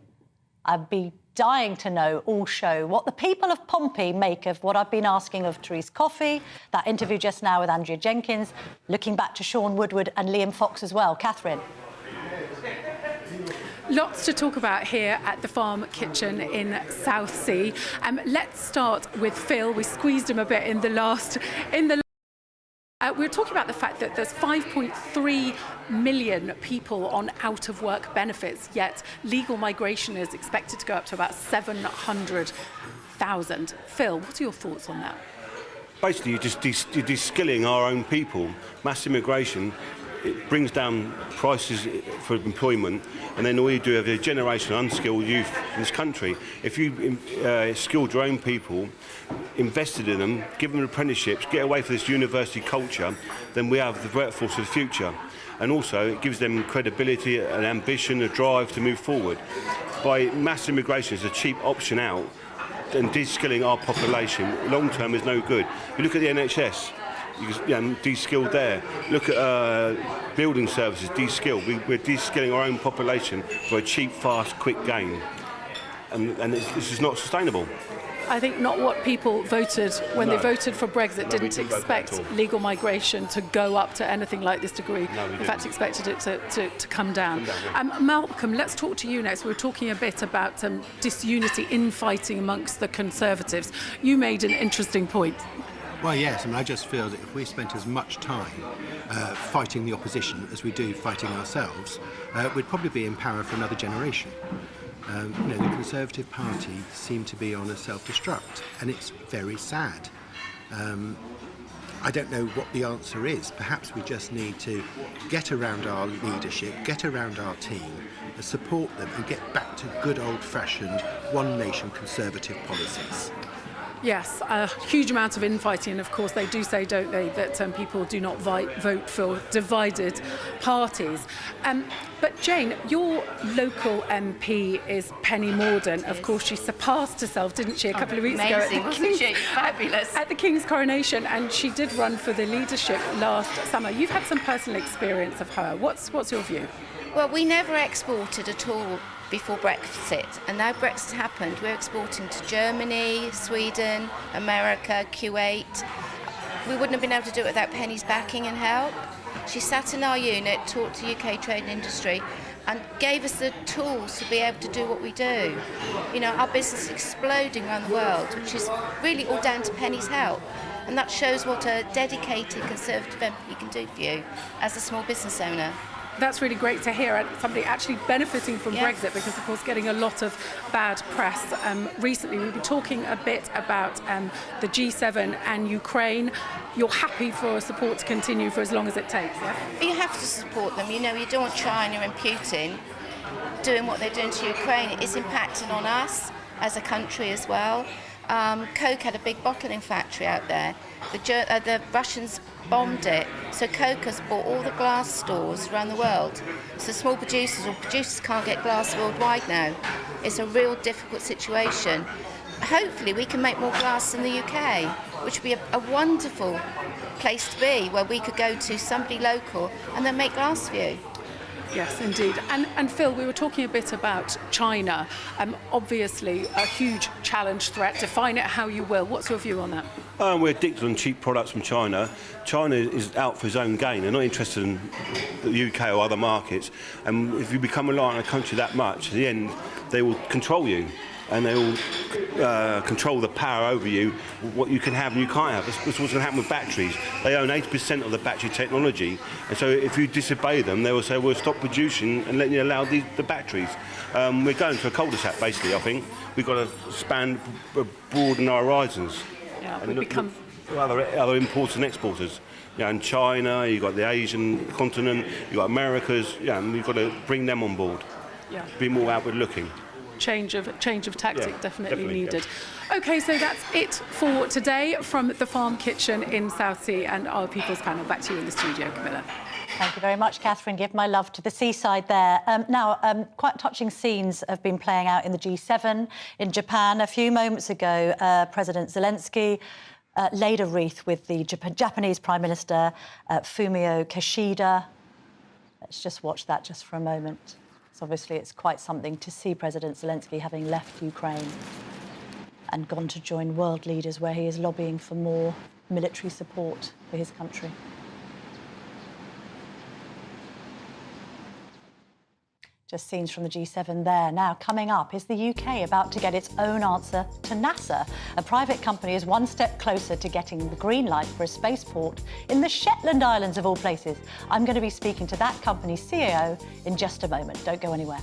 I'd be dying to know all show what the people of Pompey make of what I've been asking of Therese Coffey, that interview just now with Andrea Jenkins, looking back to Sean Woodward and Liam Fox as well. Catherine. Lots to talk about here at the Farm Kitchen in Southsea. Let's start with Phil. We squeezed him a bit in the last. We're talking about the fact that there's 5.3 million people on out-of-work benefits, yet legal migration is expected to go up to about 700,000. Phil, what are your thoughts on that? Basically, you're de-skilling our own people. Mass immigration, it brings down prices for employment, and then all you do is have a generation of unskilled youth in this country. If you skilled your own people, invested in them, give them apprenticeships, get away from this university culture, then we have the workforce of the future. And also, it gives them credibility, an ambition, a drive to move forward. By mass immigration is a cheap option out, and de-skilling our population long term is no good. You look at the NHS. De-skilled there. Look at building services, de-skilled. We're de-skilling our own population for a cheap, fast, quick gain. And this is not sustainable. I think not what people voted when they voted for Brexit. Didn't expect legal migration to go up to anything like this degree. In fact, expected it to come down. Malcolm, let's talk to you next. We were talking a bit about disunity, infighting amongst the Conservatives. You made an interesting point. Well, yes, I just feel that if we spent as much time fighting the opposition as we do fighting ourselves, we'd probably be in power for another generation. The Conservative Party seem to be on a self-destruct, and it's very sad. I don't know what the answer is. Perhaps we just need to get around our leadership, get around our team, support them, and get back to good old-fashioned one-nation Conservative policies. Yes, a huge amount of infighting, and of course they do say, don't they, that people do not vote for divided parties. But Jane, your local MP is Penny Mordaunt. Of course, she surpassed herself, didn't she, a couple of weeks ago at the King's coronation, and she did run for the leadership last summer. You've had some personal experience of her. What's your view? Well, we never exported at all before Brexit, and now Brexit happened, we're exporting to Germany, Sweden, America, Kuwait. We wouldn't have been able to do it without Penny's backing and help. She sat in our unit, talked to UK trade and industry, and gave us the tools to be able to do what we do. Our business is exploding around the world, which is really all down to Penny's help. And that shows what a dedicated Conservative MP can do for you as a small business owner. That's really great to hear, somebody actually benefiting from Brexit, because, of course, getting a lot of bad press recently. We've been talking a bit about the G7 and Ukraine. You're happy for support to continue for as long as it takes, yeah? You have to support them. You don't want China and Putin doing what they're doing to Ukraine. It is impacting on us as a country as well. Coke had a big bottling factory out there. The Russians bombed it, so Coke has bought all the glass stores around the world. So small producers can't get glass worldwide now. It's a real difficult situation. Hopefully we can make more glass in the UK, which would be a wonderful place to be, where we could go to somebody local and then make glass for you. Yes, indeed. And Phil, we were talking a bit about China. Obviously, a huge challenge, threat. Define it how you will. What's your view on that? We're addicted on cheap products from China. China is out for its own gain. They're not interested in the UK or other markets. And if you become reliant on a country that much, at the end, they will control you. And they will control the power over you, what you can have and you can't have. That's what's going to happen with batteries. They own 80% of the battery technology, and so if you disobey them, they will say, we'll stop producing and let you allow the batteries. We're going to a cul-de-sac, basically, I think. We've got to broaden our horizons. Yeah, we become... Other importers and exporters. In China, you've got the Asian continent, you've got Americas, and we've got to bring them on board. Yeah. Be more outward looking. Change of tactic definitely needed. Yeah. OK, so that's it for today from the Farm Kitchen in Southsea and our People's Panel. Back to you in the studio, Camilla. Thank you very much, Catherine. Give my love to the seaside there. Quite touching scenes have been playing out in the G7 in Japan. A few moments ago, President Zelensky laid a wreath with the Japanese Prime Minister Fumio Kishida. Let's just watch that just for a moment. Obviously, it's quite something to see President Zelensky having left Ukraine and gone to join world leaders where he is lobbying for more military support for his country. Just scenes from the G7 there. Now, coming up, is the UK about to get its own answer to NASA? A private company is one step closer to getting the green light for a spaceport in the Shetland Islands, of all places. I'm going to be speaking to that company's CEO in just a moment. Don't go anywhere.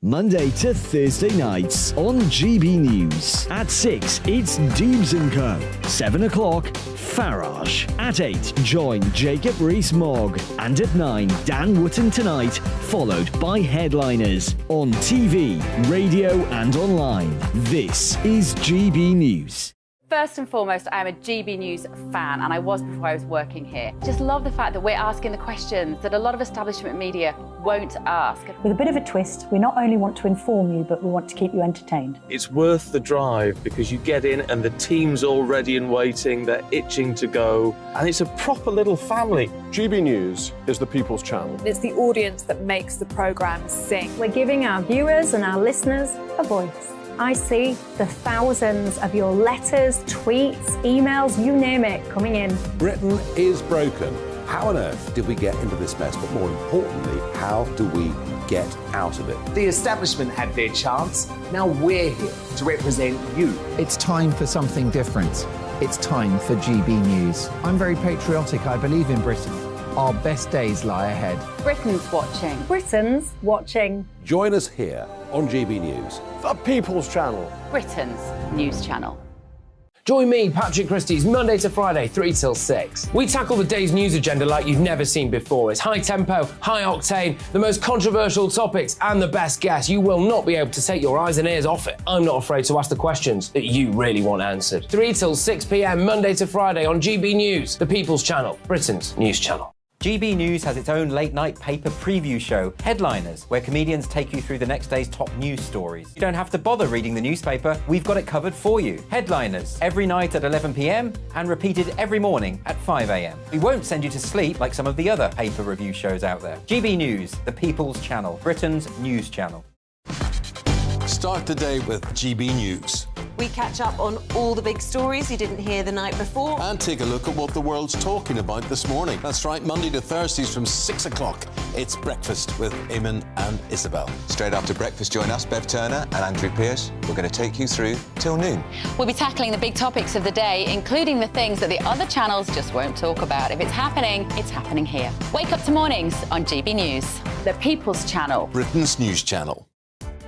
Monday to Thursday nights on GB News. At 6, it's Deebs & Co. 7 o'clock, Farage. At 8, join Jacob Rees-Mogg. And at 9, Dan Wootton Tonight, followed by Headliners. On TV, radio and online. This is GB News. First and foremost, I am a GB News fan, and I was before I was working here. Just love the fact that we're asking the questions that a lot of establishment media won't ask. With a bit of a twist, we not only want to inform you, but we want to keep you entertained. It's worth the drive because you get in and the team's all ready and waiting, they're itching to go, and it's a proper little family. GB News is the People's Channel. It's the audience that makes the programme sing. We're giving our viewers and our listeners a voice. I see the thousands of your letters, tweets, emails, you name it, coming in. Britain is broken. How on earth did we get into this mess? But more importantly, how do we get out of it? The establishment had their chance. Now we're here to represent you. It's time for something different. It's time for GB News. I'm very patriotic. I believe in Britain. Our best days lie ahead. Britain's watching. Britain's watching. Join us here on GB News. The People's Channel. Britain's news channel. Join me, Patrick Christie's, Monday to Friday, 3 till 6. We tackle the day's news agenda like you've never seen before. It's high tempo, high octane, the most controversial topics, and the best guests. You will not be able to take your eyes and ears off it. I'm not afraid to ask the questions that you really want answered. 3 till 6 p.m, Monday to Friday on GB News, the People's Channel, Britain's news channel. GB News has its own late-night paper preview show, Headliners, where comedians take you through the next day's top news stories. You don't have to bother reading the newspaper, we've got it covered for you. Headliners, every night at 11 p.m, and repeated every morning at 5 a.m. We won't send you to sleep like some of the other paper review shows out there. GB News, the People's Channel, Britain's news channel. Start the day with GB News. We catch up on all the big stories you didn't hear the night before. And take a look at what the world's talking about this morning. That's right, Monday to Thursdays from 6 o'clock. It's Breakfast with Eamon and Isabel. Straight after breakfast, join us, Bev Turner and Andrew Pearce. We're going to take you through till noon. We'll be tackling the big topics of the day, including the things that the other channels just won't talk about. If it's happening here. Wake up to mornings on GB News, the People's Channel. Britain's news channel.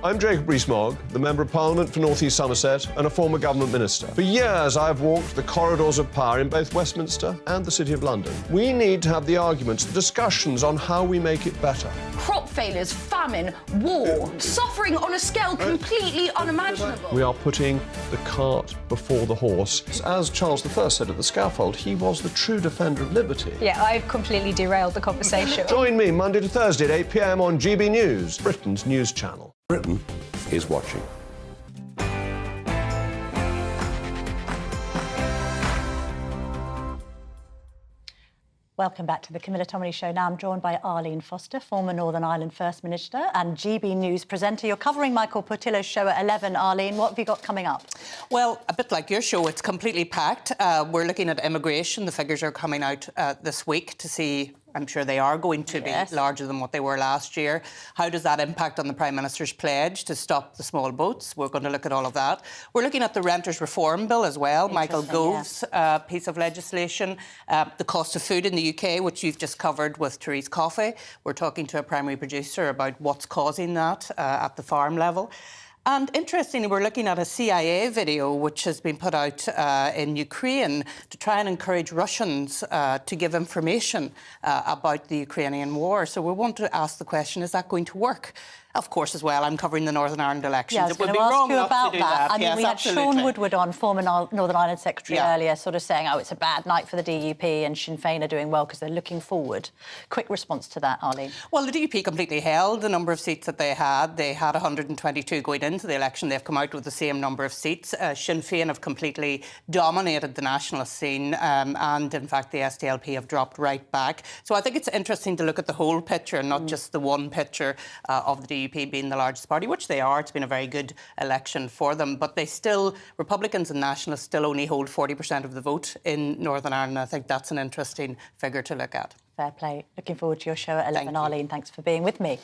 I'm Jacob Rees-Mogg, the Member of Parliament for North East Somerset and a former government minister. For years, I've walked the corridors of power in both Westminster and the City of London. We need to have the arguments, the discussions on how we make it better. Crop failures, famine, war, suffering on a scale completely unimaginable. We are putting the cart before the horse. As Charles I said at the scaffold, he was the true defender of liberty. Yeah, I've completely derailed the conversation. Join me Monday to Thursday at 8 p.m. on GB News, Britain's news channel. Britain is watching. Welcome back to the Camilla Tominey Show. Now I'm joined by Arlene Foster, former Northern Ireland First Minister and GB News presenter. You're covering Michael Portillo's show at 11, Arlene. What have you got coming up? Well, a bit like your show, it's completely packed. We're looking at immigration. The figures are coming out this week to see. I'm sure they are going to be larger than what they were last year. How does that impact on the Prime Minister's pledge to stop the small boats? We're going to look at all of that. We're looking at the Renters Reform Bill as well, Michael Gove's piece of legislation, the cost of food in the UK, which you've just covered with Therese Coffey. We're talking to a primary producer about what's causing that at the farm level. And interestingly, we're looking at a CIA video which has been put out in Ukraine to try and encourage Russians to give information about the Ukrainian war. So we want to ask the question, is that going to work? Of course, as well. I'm covering the Northern Ireland elections. Yeah, I was it would going be to ask wrong you not about to do that. I mean, yes, we had absolutely. Sean Woodward on, former Northern Ireland Secretary Yeah. earlier, sort of saying, oh, it's a bad night for the DUP and Sinn Féin are doing well because they're looking forward. Quick response to that, Arlene. Well, the DUP completely held the number of seats that they had. They had 122 going into the election. They've come out with the same number of seats. Sinn Féin have completely dominated the nationalist scene, and in fact the SDLP have dropped right back. So I think it's interesting to look at the whole picture, not just the one picture of the DUP being the largest party, which they are. It's been a very good election for them, but they still, Republicans and Nationalists still only hold 40% of the vote in Northern Ireland. I think that's an interesting figure to look at. Fair play. Looking forward to your show at 11, Arlene. Thanks for being with me.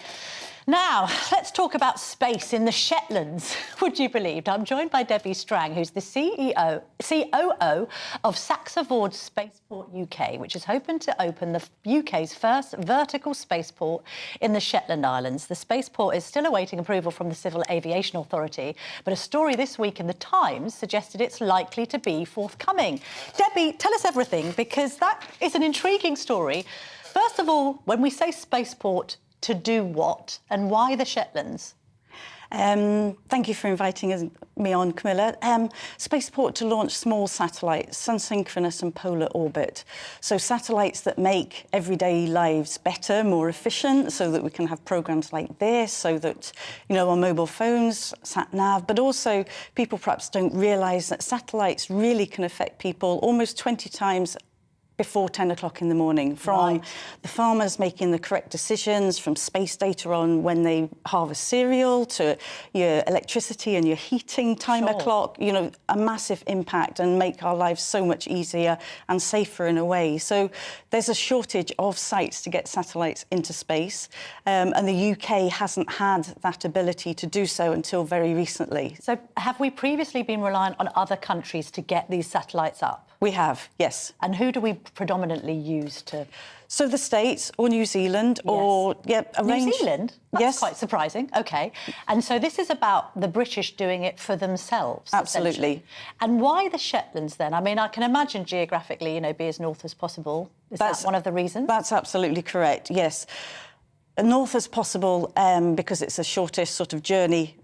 Now, let's talk about space in the Shetlands. Would you believe? I'm joined by Debbie Strang, who's the COO of Saxavord Spaceport UK, which is hoping to open the UK's first vertical spaceport in the Shetland Islands. The spaceport is still awaiting approval from the Civil Aviation Authority, but a story this week in The Times suggested it's likely to be forthcoming. Debbie, tell us everything, because that is an intriguing story. First of all, when we say spaceport, to do what and why the Shetlands? Thank you for inviting me on, Camilla. Spaceport to launch small satellites, sun-synchronous and polar orbit. So satellites that make everyday lives better, more efficient, so that we can have programmes like this, so that, you know, on mobile phones, sat-nav, but also people perhaps don't realise that satellites really can affect people almost 20 times before 10 o'clock in the morning, from the farmers making the correct decisions, from space data on when they harvest cereal, to your electricity and your heating timer clock, you know, a massive impact, and make our lives so much easier and safer in a way. So there's a shortage of sites to get satellites into space, and the UK hasn't had that ability to do so until very recently. So have we previously been reliant on other countries to get these satellites up? We have, yes. And who do we predominantly use to... So the States or New Zealand or, a range... New Zealand? That's quite surprising. OK. And so this is about the British doing it for themselves, Absolutely. And why the Shetlands, then? I mean, I can imagine geographically, you know, be as north as possible. Is that one of the reasons? That's absolutely correct, yes. North as possible because it's the shortest sort of journey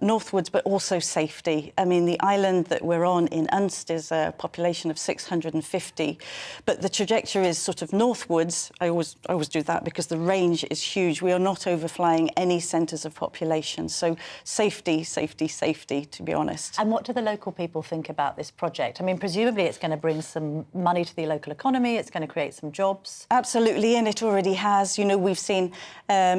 northwards, but also safety. I mean, the island that we're on in Unst is a population of 650, but the trajectory is sort of northwards. I always do that because the range is huge. We are not overflying any centres of population. So safety, safety, safety, to be honest. And what do the local people think about this project? I mean, presumably it's going to bring some money to the local economy, it's going to create some jobs. Absolutely, and it already has. You know, we've seen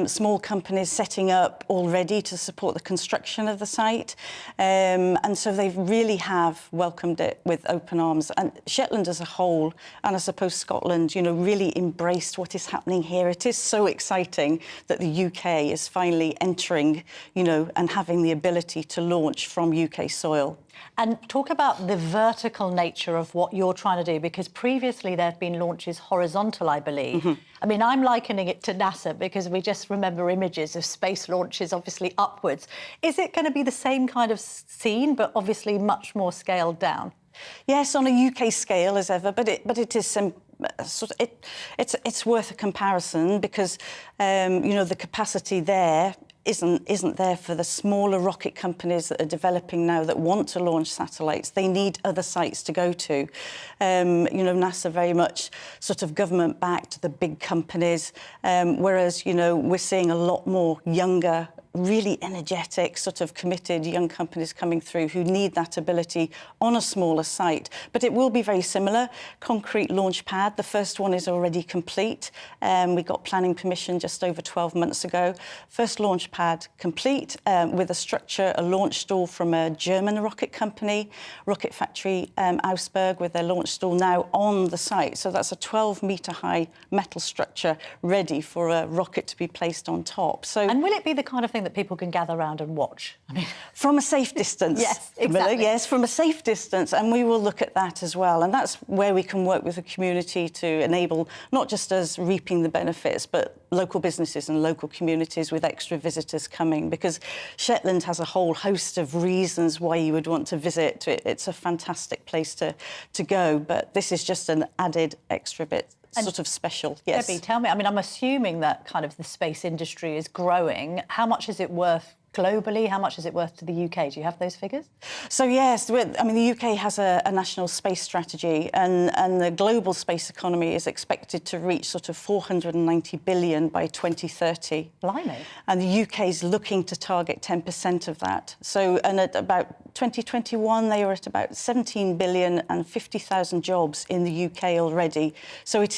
small companies setting up already to support the construction of the site, and so they really have welcomed it with open arms. And Shetland as a whole, and I suppose Scotland, you know, really embraced what is happening here. It is so exciting that the UK is finally entering, you know, and having the ability to launch from UK soil. And talk about the vertical nature of what you're trying to do, because previously there have been launches horizontal, I believe. I mean, I'm likening it to NASA because we just remember images of space launches, obviously upwards. Is it going to be the same kind of scene, but obviously much more scaled down? Yes, on a UK scale as ever, but it is it's worth a comparison because you know, the capacity there isn't there for the smaller rocket companies that are developing now that want to launch satellites. They need other sites to go to. You know, NASA very much sort of government-backed, the big companies, whereas, you know, we're seeing a lot more younger, really energetic, sort of committed young companies coming through who need that ability on a smaller site. But it will be very similar. Concrete launch pad, the first one is already complete. We got planning permission just over 12 months ago. First launch pad complete with a structure, a launch stall from a German rocket company, Rocket Factory Augsburg, with their launch stall now on the site. So that's a 12-metre high metal structure ready for a rocket to be placed on top. So, and will it be the kind of thing that people can gather around and watch? I mean, from a safe distance. Yes, Camilla, exactly. yes, from a safe distance, and we will look at that as well. And that's where we can work with the community to enable not just us reaping the benefits, but local businesses and local communities with extra visitors coming, because Shetland has a whole host of reasons why you would want to visit. It's a fantastic place to go, but this is just an added extra bit sort of special, yes. Debbie, tell me, I mean, I'm assuming that kind of the space industry is growing. How much is it worth globally? How much is it worth to the UK? Do you have those figures? So yes, I mean, the UK has a national space strategy, and the global space economy is expected to reach sort of 490 billion by 2030. Blimey. And the UK is looking to target 10% of that. So, and at about 2021, they were at about 17 billion and 50,000 jobs in the UK already. So it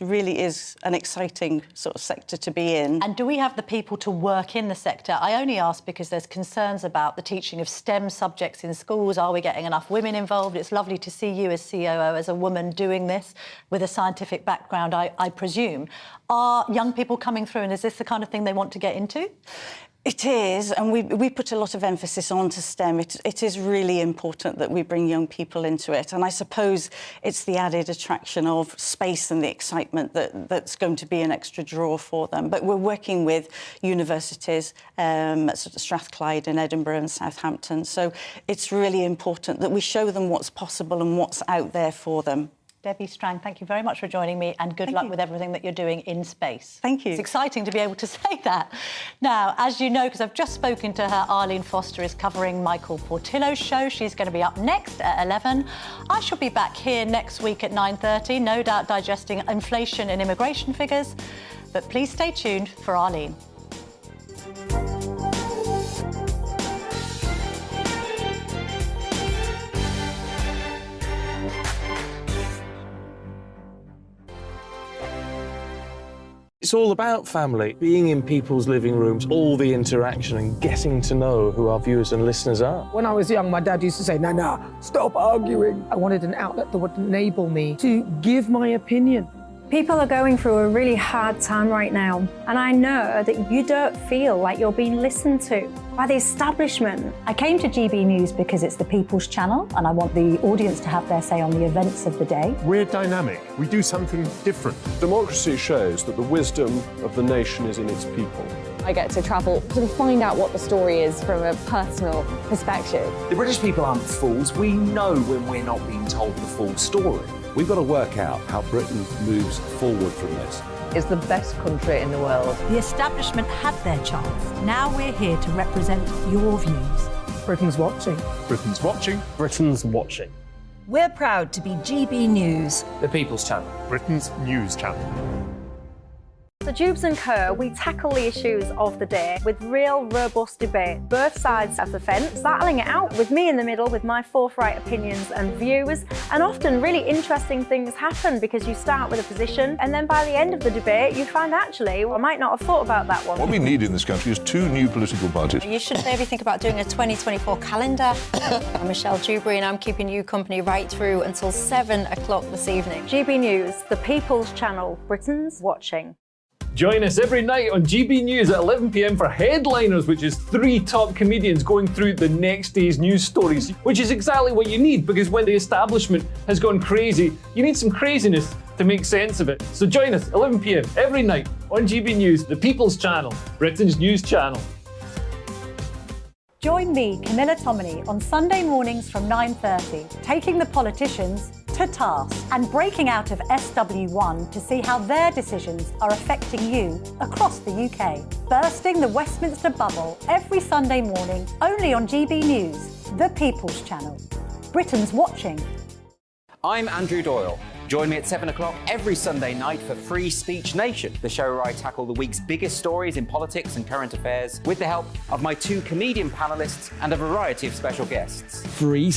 really is an exciting sort of sector to be in. And do we have the people to work in the sector? I only ask because there's concerns about the teaching of STEM subjects in schools. Are we getting enough women involved? It's lovely to see you as COO, as a woman doing this with a scientific background, I presume. Are young people coming through, and is this the kind of thing they want to get into? It is, and we put a lot of emphasis onto STEM. It is really important that we bring young people into it, and I suppose it's the added attraction of space and the excitement that's going to be an extra draw for them. But we're working with universities, sort of Strathclyde in Edinburgh and Southampton, so it's really important that we show them what's possible and what's out there for them. Debbie Strang, thank you very much for joining me, and good luck with everything that you're doing in space. Thank you. It's exciting to be able to say that. Now, as you know, because I've just spoken to her, Arlene Foster is covering Michael Portillo's show. She's going to be up next at 11. I shall be back here next week at 9:30, no doubt digesting inflation and immigration figures. But please stay tuned for Arlene. It's all about family, being in people's living rooms, all the interaction and getting to know who our viewers and listeners are. When I was young, my dad used to say, "No, stop arguing." I wanted an outlet that would enable me to give my opinion. People are going through a really hard time right now, and I know that you don't feel like you're being listened to by the establishment. I came to GB News because it's the People's Channel, and I want the audience to have their say on the events of the day. We're dynamic. We do something different. Democracy shows that the wisdom of the nation is in its people. I get to travel to find out what the story is from a personal perspective. The British people aren't fools. We know when we're not being told the full story. We've got to work out how Britain moves forward from this. It's the best country in the world. The establishment had their chance. Now we're here to represent your views. Britain's watching. Britain's watching. Britain's watching. We're proud to be GB News. The People's Channel. Britain's news channel. So Jubes & Co, we tackle the issues of the day with real, robust debate, both sides of the fence, battling it out with me in the middle with my forthright opinions and views. And often really interesting things happen because you start with a position and then by the end of the debate you find actually, well, I might not have thought about that one. What we need in this country is 2 new political parties. You should maybe think about doing a 2024 calendar. I'm Michelle Dewberry and I'm keeping you company right through until 7 o'clock this evening. GB News, the People's Channel, Britain's watching. Join us every night on GB News at 11 p.m. for Headliners, which is 3 top comedians going through the next day's news stories, which is exactly what you need, because when the establishment has gone crazy, you need some craziness to make sense of it. So join us 11 p.m. every night on GB News, the People's Channel, Britain's news channel. Join me, Camilla Tominey, on Sunday mornings from 9:30, taking the politicians to task and breaking out of SW1 to see how their decisions are affecting you across the UK. Bursting the Westminster bubble every Sunday morning, only on GB News, the People's Channel. Britain's watching. I'm Andrew Doyle. Join me at 7 o'clock every Sunday night for Free Speech Nation, the show where I tackle the week's biggest stories in politics and current affairs with the help of my 2 comedian panellists and a variety of special guests. Free